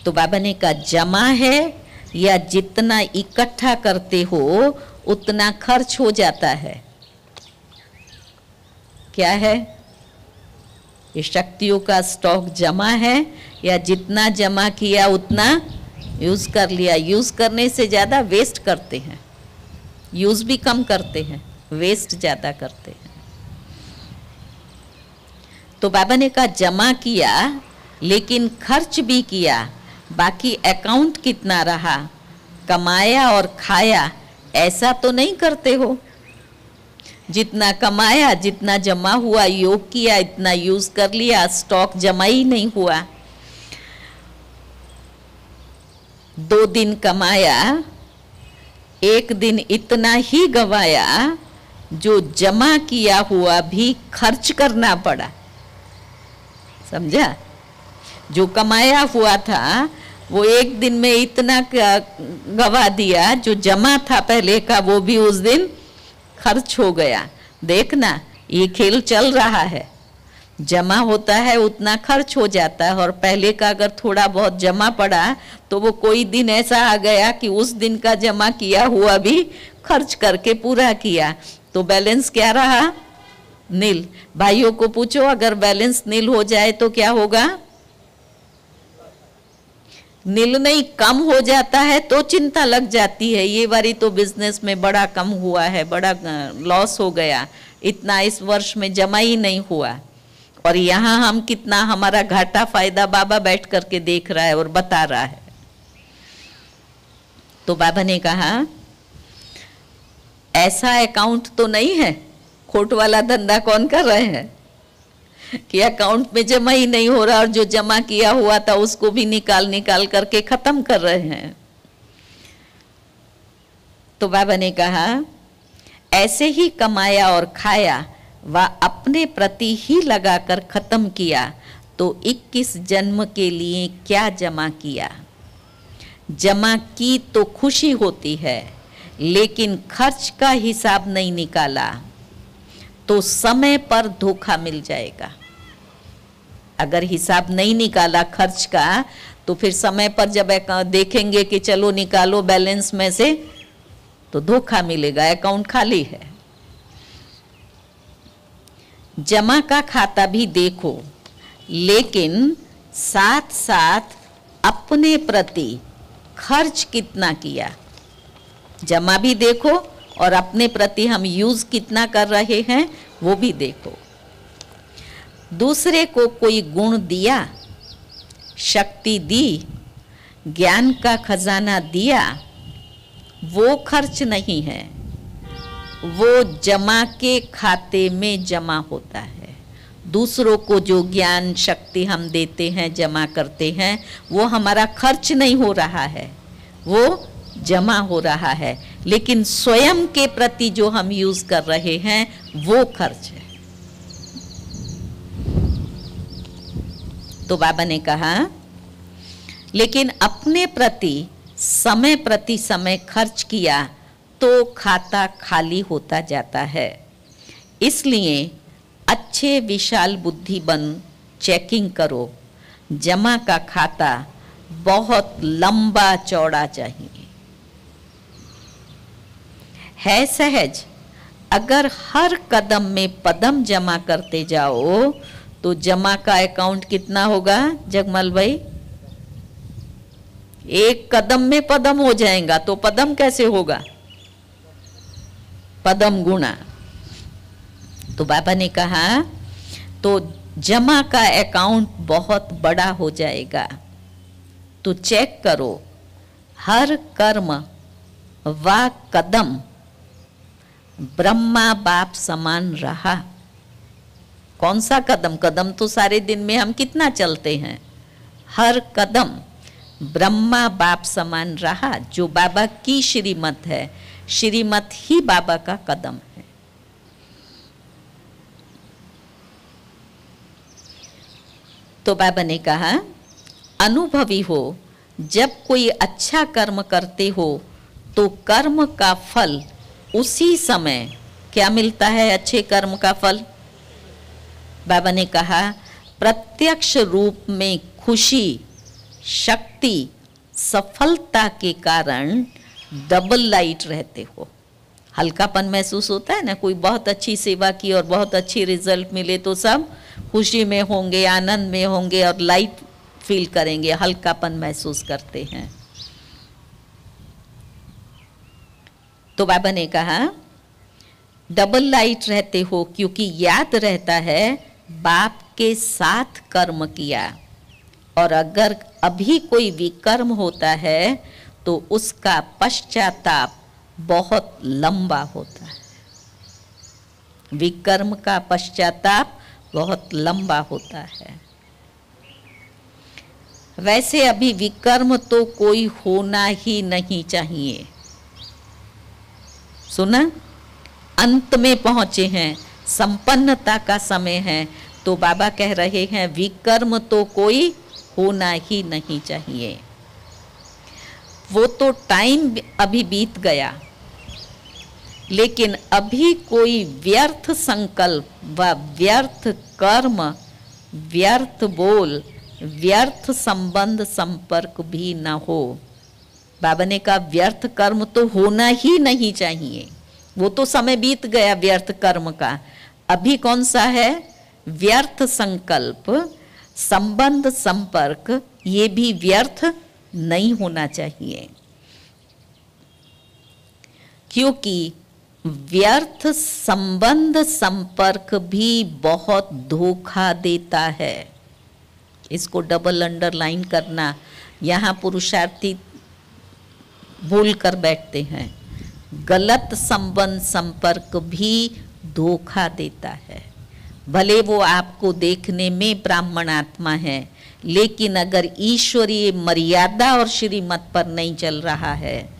तो बाबा ने कहा जमा है या जितना इकट्ठा करते हो उतना खर्च हो जाता है। क्या है? ये शक्तियों का स्टॉक जमा है या जितना जमा किया उतना यूज कर लिया? यूज करने से ज़्यादा वेस्ट करते हैं, यूज भी कम करते हैं, वेस्ट ज़्यादा करते हैं। तो बाबा ने कहा जमा किया लेकिन खर्च भी किया, बाकी अकाउंट कितना रहा, कमाया और खाया, ऐसा तो नहीं करते हो। जितना कमाया, जितना जमा हुआ, योग किया, इतना यूज कर लिया, स्टॉक जमा ही नहीं हुआ। 2 दिन कमाया, 1 दिन इतना ही गवाया जो जमा किया हुआ भी खर्च करना पड़ा। समझा? जो कमाया हुआ था वो 1 दिन में इतना गवा दिया, जो जमा था पहले का वो भी उस दिन खर्च हो गया। देखना ये खेल चल रहा है, जमा होता है उतना खर्च हो जाता है, और पहले का अगर थोड़ा बहुत जमा पड़ा तो वो कोई दिन ऐसा आ गया कि उस दिन का जमा किया हुआ भी खर्च करके पूरा किया, तो बैलेंस क्या रहा? नील। भाइयों को पूछो अगर बैलेंस नील हो जाए तो क्या होगा? निर्णय कम हो जाता है तो चिंता लग जाती है, ये बारी तो बिजनेस में बड़ा कम हुआ है, बड़ा लॉस हो गया, इतना इस वर्ष में जमा ही नहीं हुआ। और यहाँ हम कितना हमारा घाटा फायदा बाबा बैठ करके देख रहा है और बता रहा है। तो बाबा ने कहा ऐसा अकाउंट तो नहीं है, खोट वाला धंधा कौन कर रहे हैं कि अकाउंट में जमा ही नहीं हो रहा और जो जमा किया हुआ था उसको भी निकाल निकाल करके खत्म कर रहे हैं। तो बाबा ने कहा ऐसे ही कमाया और खाया व अपने प्रति ही लगाकर खत्म किया तो 21 जन्म के लिए क्या जमा किया। जमा की तो खुशी होती है, लेकिन खर्च का हिसाब नहीं निकाला तो समय पर धोखा मिल जाएगा। अगर हिसाब नहीं निकाला खर्च का तो फिर समय पर जब देखेंगे कि चलो निकालो बैलेंस में से, तो धोखा मिलेगा, अकाउंट खाली है। जमा का खाता भी देखो, लेकिन साथ साथ अपने प्रति खर्च कितना किया। जमा भी देखो और अपने प्रति हम यूज कितना कर रहे हैं वो भी देखो। दूसरे को कोई गुण दिया, शक्ति दी, ज्ञान का खजाना दिया, वो खर्च नहीं है, वो जमा के खाते में जमा होता है। दूसरों को जो ज्ञान शक्ति हम देते हैं, जमा करते हैं, वो हमारा खर्च नहीं हो रहा है, वो जमा हो रहा है। लेकिन स्वयं के प्रति जो हम यूज कर रहे हैं वो खर्च है। तो बाबा ने कहा लेकिन अपने प्रति समय खर्च किया तो खाता खाली होता जाता है। इसलिए अच्छे विशाल बुद्धि बन चेकिंग करो। जमा का खाता बहुत लंबा चौड़ा चाहिए। है सहज, अगर हर कदम में पदम जमा करते जाओ तो जमा का अकाउंट कितना होगा जगमल भाई? एक कदम में पदम हो जाएगा तो पदम कैसे होगा? पदम गुणा। तो बाबा ने कहा तो जमा का अकाउंट बहुत बड़ा हो जाएगा। तो चेक करो हर कर्म व कदम ब्रह्मा बाप समान रहा। कौन सा कदम? कदम तो सारे दिन में हम कितना चलते हैं। हर कदम ब्रह्मा बाप समान रहा। जो बाबा की श्रीमत है, श्रीमत ही बाबा का कदम है। तो बाबा ने कहा अनुभवी हो, जब कोई अच्छा कर्म करते हो तो कर्म का फल उसी समय क्या मिलता है? अच्छे कर्म का फल। बाबा ने कहा प्रत्यक्ष रूप में खुशी, शक्ति, सफलता के कारण डबल लाइट रहते हो। हल्कापन महसूस होता है ना, कोई बहुत अच्छी सेवा की और बहुत अच्छी रिजल्ट मिले तो सब खुशी में होंगे, आनंद में होंगे और लाइट फील करेंगे, हल्कापन महसूस करते हैं। तो बाबा ने कहा डबल लाइट रहते हो क्योंकि याद रहता है बाप के साथ कर्म किया, और अगर अभी कोई विकर्म होता है तो उसका पश्चाताप बहुत लंबा होता है। विकर्म का पश्चाताप बहुत लंबा होता है। वैसे अभी विकर्म तो कोई होना ही नहीं चाहिए। सुना, अंत में पहुंचे हैं, संपन्नता का समय है, तो बाबा कह रहे हैं विकर्म तो कोई होना ही नहीं चाहिए। वो तो टाइम अभी बीत गया, लेकिन अभी कोई व्यर्थ संकल्प व व्यर्थ कर्म, व्यर्थ बोल, व्यर्थ संबंध संपर्क भी न हो। बाबा ने कहा व्यर्थ कर्म तो होना ही नहीं चाहिए। वो तो समय बीत गया व्यर्थ कर्म का। अभी कौन सा है? व्यर्थ संकल्प, संबंध संपर्क, ये भी व्यर्थ नहीं होना चाहिए, क्योंकि व्यर्थ संबंध संपर्क भी बहुत धोखा देता है। इसको डबल अंडरलाइन करना, यहाँ पुरुषार्थी भूल कर बैठते हैं। गलत संबंध संपर्क भी धोखा देता है। भले वो आपको देखने में ब्राह्मण आत्मा है, लेकिन अगर ईश्वरीय मर्यादा और श्रीमत पर नहीं चल रहा है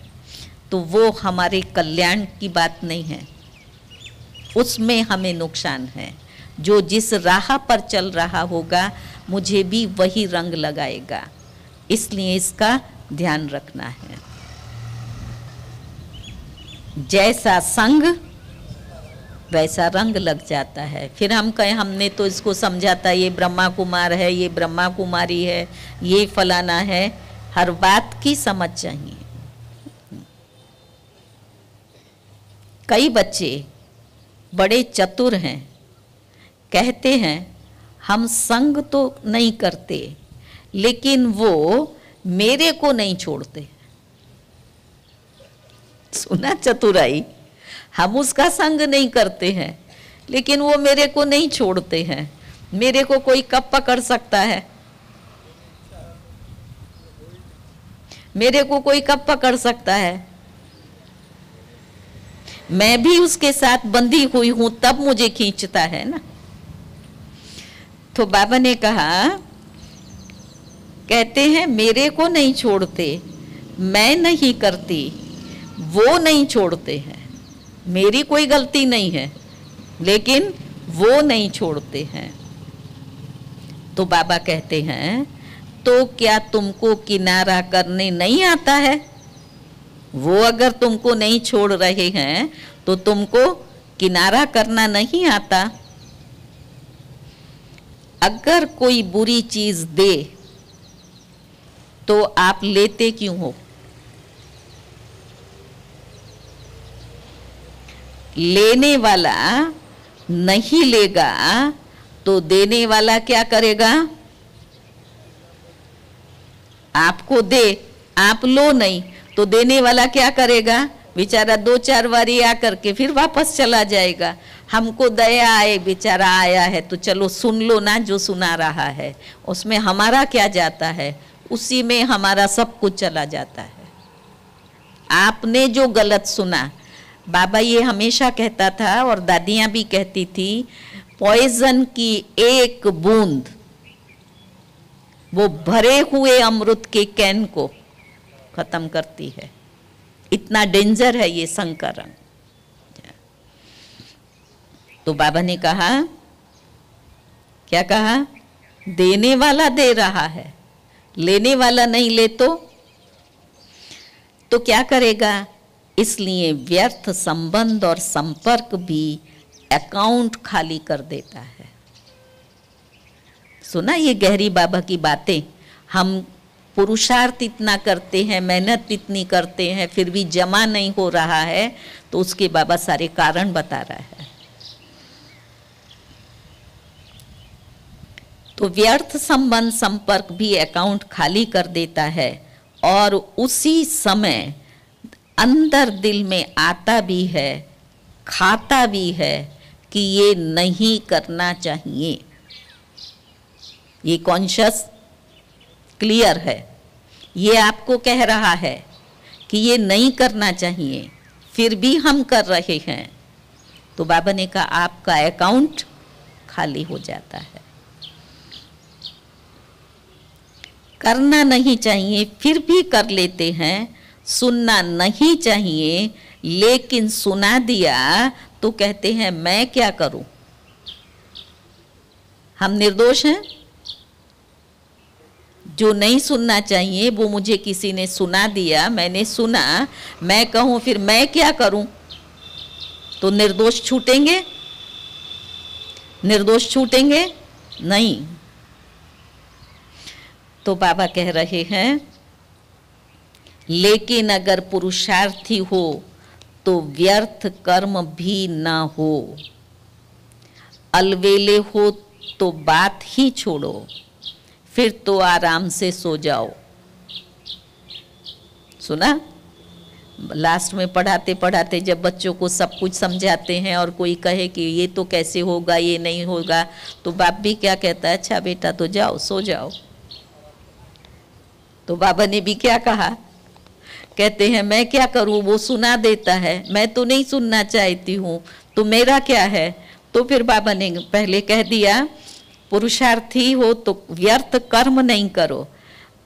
तो वो हमारे कल्याण की बात नहीं है, उसमें हमें नुकसान है। जो जिस राह पर चल रहा होगा मुझे भी वही रंग लगाएगा, इसलिए इसका ध्यान रखना है। जैसा संग वैसा रंग लग जाता है। फिर हम कहें हमने तो इसको समझाता, ये ब्रह्मा कुमार है, ये ब्रह्मा कुमारी है, ये फलाना है। हर बात की समझ चाहिए। कई बच्चे बड़े चतुर हैं, कहते हैं हम संग तो नहीं करते लेकिन वो मेरे को नहीं छोड़ते। सुना चतुराई, हम उसका संग नहीं करते हैं लेकिन वो मेरे को नहीं छोड़ते हैं। मेरे को कोई कब पकड़ सकता है, मेरे को कोई कब पकड़ सकता है। मैं भी उसके साथ बंधी हुई हूं तब मुझे खींचता है ना। तो बाबा ने कहा, कहते हैं मेरे को नहीं छोड़ते, मैं नहीं करती, वो नहीं छोड़ते हैं। मेरी कोई गलती नहीं है लेकिन वो नहीं छोड़ते हैं। तो बाबा कहते हैं तो क्या तुमको किनारा करने नहीं आता है? वो अगर तुमको नहीं छोड़ रहे हैं तो तुमको किनारा करना नहीं आता। अगर कोई बुरी चीज दे तो आप लेते क्यों हो? लेने वाला नहीं लेगा तो देने वाला क्या करेगा? आपको दे, आप लो नहीं तो देने वाला क्या करेगा? बेचारा 2-4 बारी आकर के फिर वापस चला जाएगा। हमको दया आए, बेचारा आया है तो चलो सुन लो ना जो सुना रहा है, उसमें हमारा क्या जाता है? उसी में हमारा सब कुछ चला जाता है। आपने जो गलत सुना, बाबा ये हमेशा कहता था और दादियाँ भी कहती थी, पॉइजन की एक बूंद वो भरे हुए अमृत के कैन को खत्म करती है। इतना डेंजर है ये संकर रंग। तो बाबा ने कहा, क्या कहा? देने वाला दे रहा है, लेने वाला नहीं ले तो क्या करेगा? इसलिए व्यर्थ संबंध और संपर्क भी अकाउंट खाली कर देता है। सुना ये गहरी बाबा की बातें। हम पुरुषार्थ इतना करते हैं, मेहनत इतनी करते हैं, फिर भी जमा नहीं हो रहा है, तो उसके बाबा सारे कारण बता रहा है। तो व्यर्थ संबंध संपर्क भी अकाउंट खाली कर देता है और उसी समय अंदर दिल में आता भी है, खाता भी है कि ये नहीं करना चाहिए। ये कॉन्शियस क्लियर है, ये आपको कह रहा है कि ये नहीं करना चाहिए, फिर भी हम कर रहे हैं। तो बाबा ने कहा आपका अकाउंट खाली हो जाता है। करना नहीं चाहिए फिर भी कर लेते हैं, सुनना नहीं चाहिए लेकिन सुना दिया तो कहते हैं मैं क्या करूं? हम निर्दोष हैं? जो नहीं सुनना चाहिए वो मुझे किसी ने सुना दिया, मैंने सुना, मैं कहूं फिर मैं क्या करूं? तो निर्दोष छूटेंगे? निर्दोष छूटेंगे? नहीं। तो बाबा कह रहे हैं लेकिन अगर पुरुषार्थी हो तो व्यर्थ कर्म भी ना हो। अलवेले हो तो बात ही छोड़ो, फिर तो आराम से सो जाओ। सुना? लास्ट में पढ़ाते पढ़ाते जब बच्चों को सब कुछ समझाते हैं और कोई कहे कि ये तो कैसे होगा, ये नहीं होगा, तो बाप भी क्या कहता है, अच्छा बेटा तो जाओ सो जाओ। तो बाबा ने भी क्या कहा, कहते हैं मैं क्या करूं, वो सुना देता है, मैं तो नहीं सुनना चाहती हूं, तो मेरा क्या है। तो फिर बाबा ने पहले कह दिया, पुरुषार्थी हो तो व्यर्थ कर्म नहीं करो,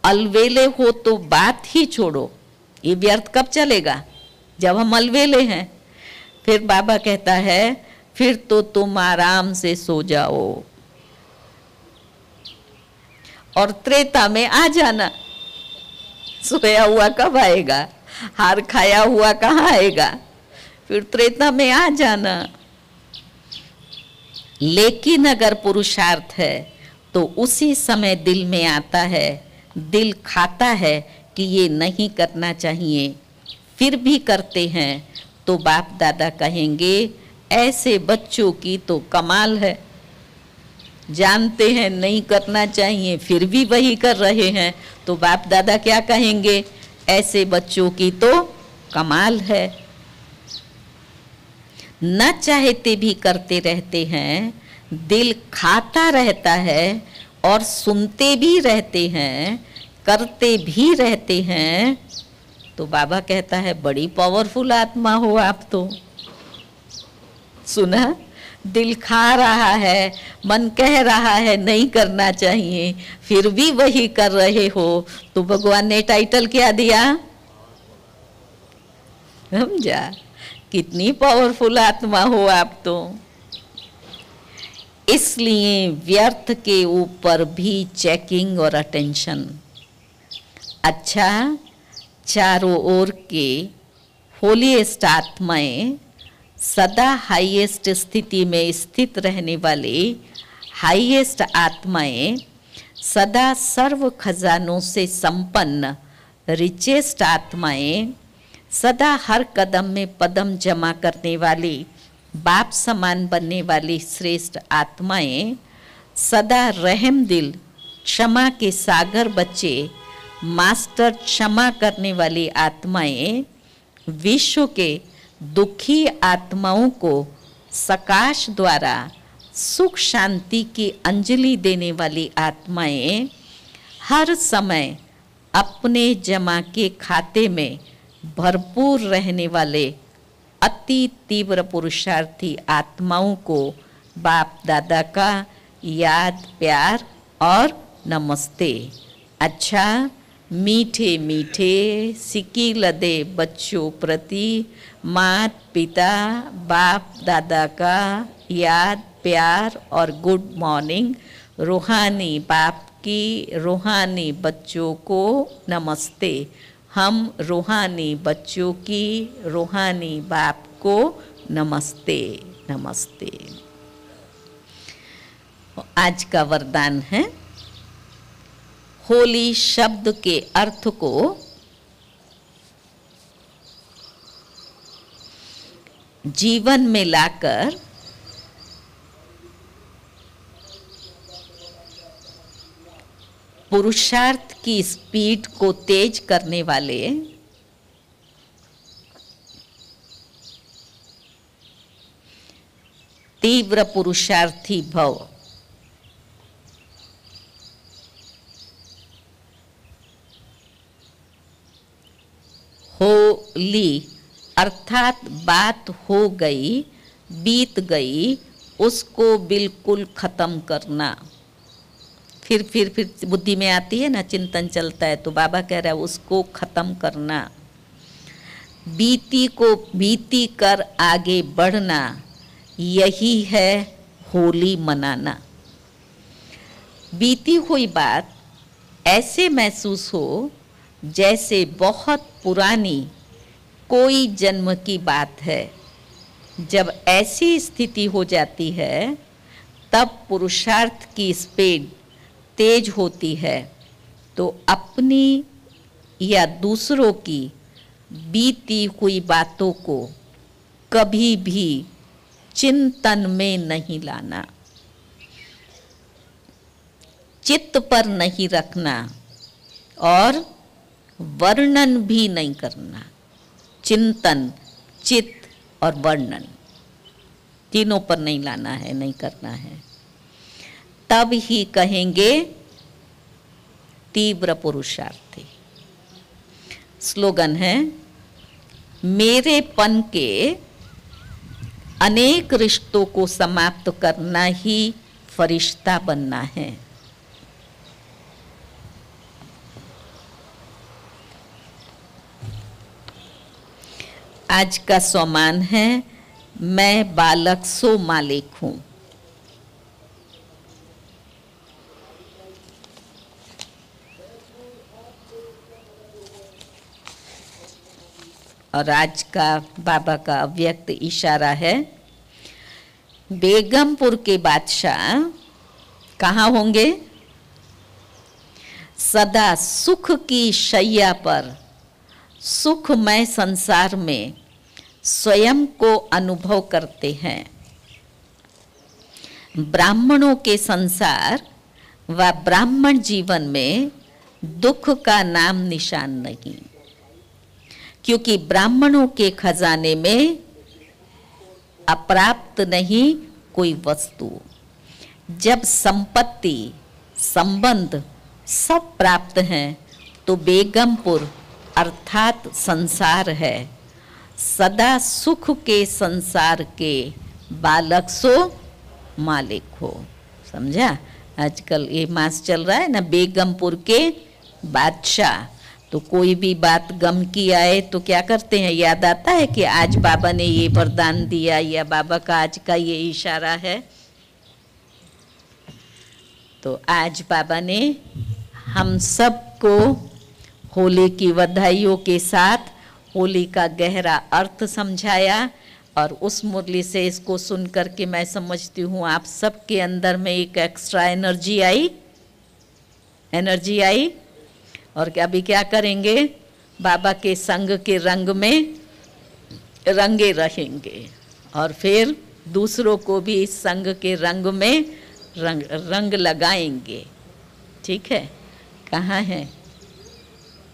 अलवेले हो तो बात ही छोड़ो। ये व्यर्थ कब चलेगा, जब हम अलवेले हैं। फिर बाबा कहता है फिर तो तुम आराम से सो जाओ और त्रेता में आ जाना। सोया हुआ कब आएगा, हार खाया हुआ कहाँ आएगा, फिर त्रेता में आ जाना। लेकिन अगर पुरुषार्थ है तो उसी समय दिल में आता है, दिल खाता है कि ये नहीं करना चाहिए, फिर भी करते हैं, तो बाप दादा कहेंगे ऐसे बच्चों की तो कमाल है। जानते हैं नहीं करना चाहिए फिर भी वही कर रहे हैं, तो बाप दादा क्या कहेंगे, ऐसे बच्चों की तो कमाल है। न चाहते भी करते रहते हैं, दिल खाता रहता है और सुनते भी रहते हैं, करते भी रहते हैं। तो बाबा कहता है बड़ी पावरफुल आत्मा हो आप तो। सुना, दिल खा रहा है, मन कह रहा है नहीं करना चाहिए, फिर भी वही कर रहे हो, तो भगवान ने टाइटल क्या दिया, समझा? कितनी पावरफुल आत्मा हो आप तो। इसलिए व्यर्थ के ऊपर भी चेकिंग और अटेंशन। अच्छा, चारों ओर के होलीएस्ट आत्माएं, सदा हाईएस्ट स्थिति में स्थित रहने वाले हाईएस्ट आत्माएं, सदा सर्व खजानों से संपन्न रिचेस्ट आत्माएं, सदा हर कदम में पदम जमा करने वाली बाप समान बनने वाली श्रेष्ठ आत्माएं, सदा रहम दिल क्षमा के सागर बच्चे, मास्टर क्षमा करने वाली आत्माएं, विश्व के दुखी आत्माओं को सकाश द्वारा सुख शांति की अंजलि देने वाली आत्माएं, हर समय अपने जमा के खाते में भरपूर रहने वाले अति तीव्र पुरुषार्थी आत्माओं को बाप दादा का याद, प्यार और नमस्ते। अच्छा, मीठे मीठे सिकी लदे बच्चों प्रति मात पिता बाप दादा का याद, प्यार और गुड मॉर्निंग। रूहानी बाप की रूहानी बच्चों को नमस्ते। हम रूहानी बच्चों की रूहानी बाप को नमस्ते नमस्ते। आज का वरदान है, होली शब्द के अर्थ को जीवन में लाकर पुरुषार्थ की स्पीड को तेज करने वाले तीव्र पुरुषार्थी भव। होली अर्थात बात हो गई, बीत गई, उसको बिल्कुल खत्म करना। फिर बुद्धि में आती है ना, चिंतन चलता है, तो बाबा कह रहा है उसको खत्म करना। बीती को बीती कर आगे बढ़ना, यही है होली मनाना। बीती हुई बात ऐसे महसूस हो जैसे बहुत पुरानी कोई जन्म की बात है। जब ऐसी स्थिति हो जाती है तब पुरुषार्थ की स्पीड तेज होती है, तो अपनी या दूसरों की बीती हुई बातों को कभी भी चिंतन में नहीं लाना, चित्त पर नहीं रखना और वर्णन भी नहीं करना। चिंतन, चित्त और वर्णन, तीनों पर नहीं लाना है, नहीं करना है। तब ही कहेंगे तीव्र पुरुषार्थी। स्लोगन है, मेरेपन के अनेक रिश्तों को समाप्त करना ही फरिश्ता बनना है। आज का सोमान है, मैं बालक सो मालिक हूं। और आज का बाबा का अव्यक्त इशारा है, बेगमपुर के बादशाह कहाँ होंगे? सदा सुख की शैया पर, सुखमय संसार में स्वयं को अनुभव करते हैं। ब्राह्मणों के संसार व ब्राह्मण जीवन में दुख का नाम निशान नहीं, क्योंकि ब्राह्मणों के खजाने में अप्राप्त नहीं कोई वस्तु। जब संपत्ति, संबंध सब प्राप्त हैं तो बेगमपुर अर्थात संसार है। सदा सुख के संसार के बालक सो मालिक हो। समझा? आजकल ये मास चल रहा है ना, बेगमपुर के बादशाह। तो कोई भी बात गम की आए तो क्या करते हैं, याद आता है कि आज बाबा ने ये वरदान दिया या बाबा का आज का ये इशारा है। तो आज बाबा ने हम सबको होली की बधाइयों के साथ होली का गहरा अर्थ समझाया। और उस मुरली से इसको सुन कर के मैं समझती हूँ आप सबके अंदर में एक एक्स्ट्रा एनर्जी आई। और अभी क्या करेंगे, बाबा के संग के रंग में रंगे रहेंगे और फिर दूसरों को भी इस संग के रंग में रंग लगाएंगे। ठीक है? कहाँ है?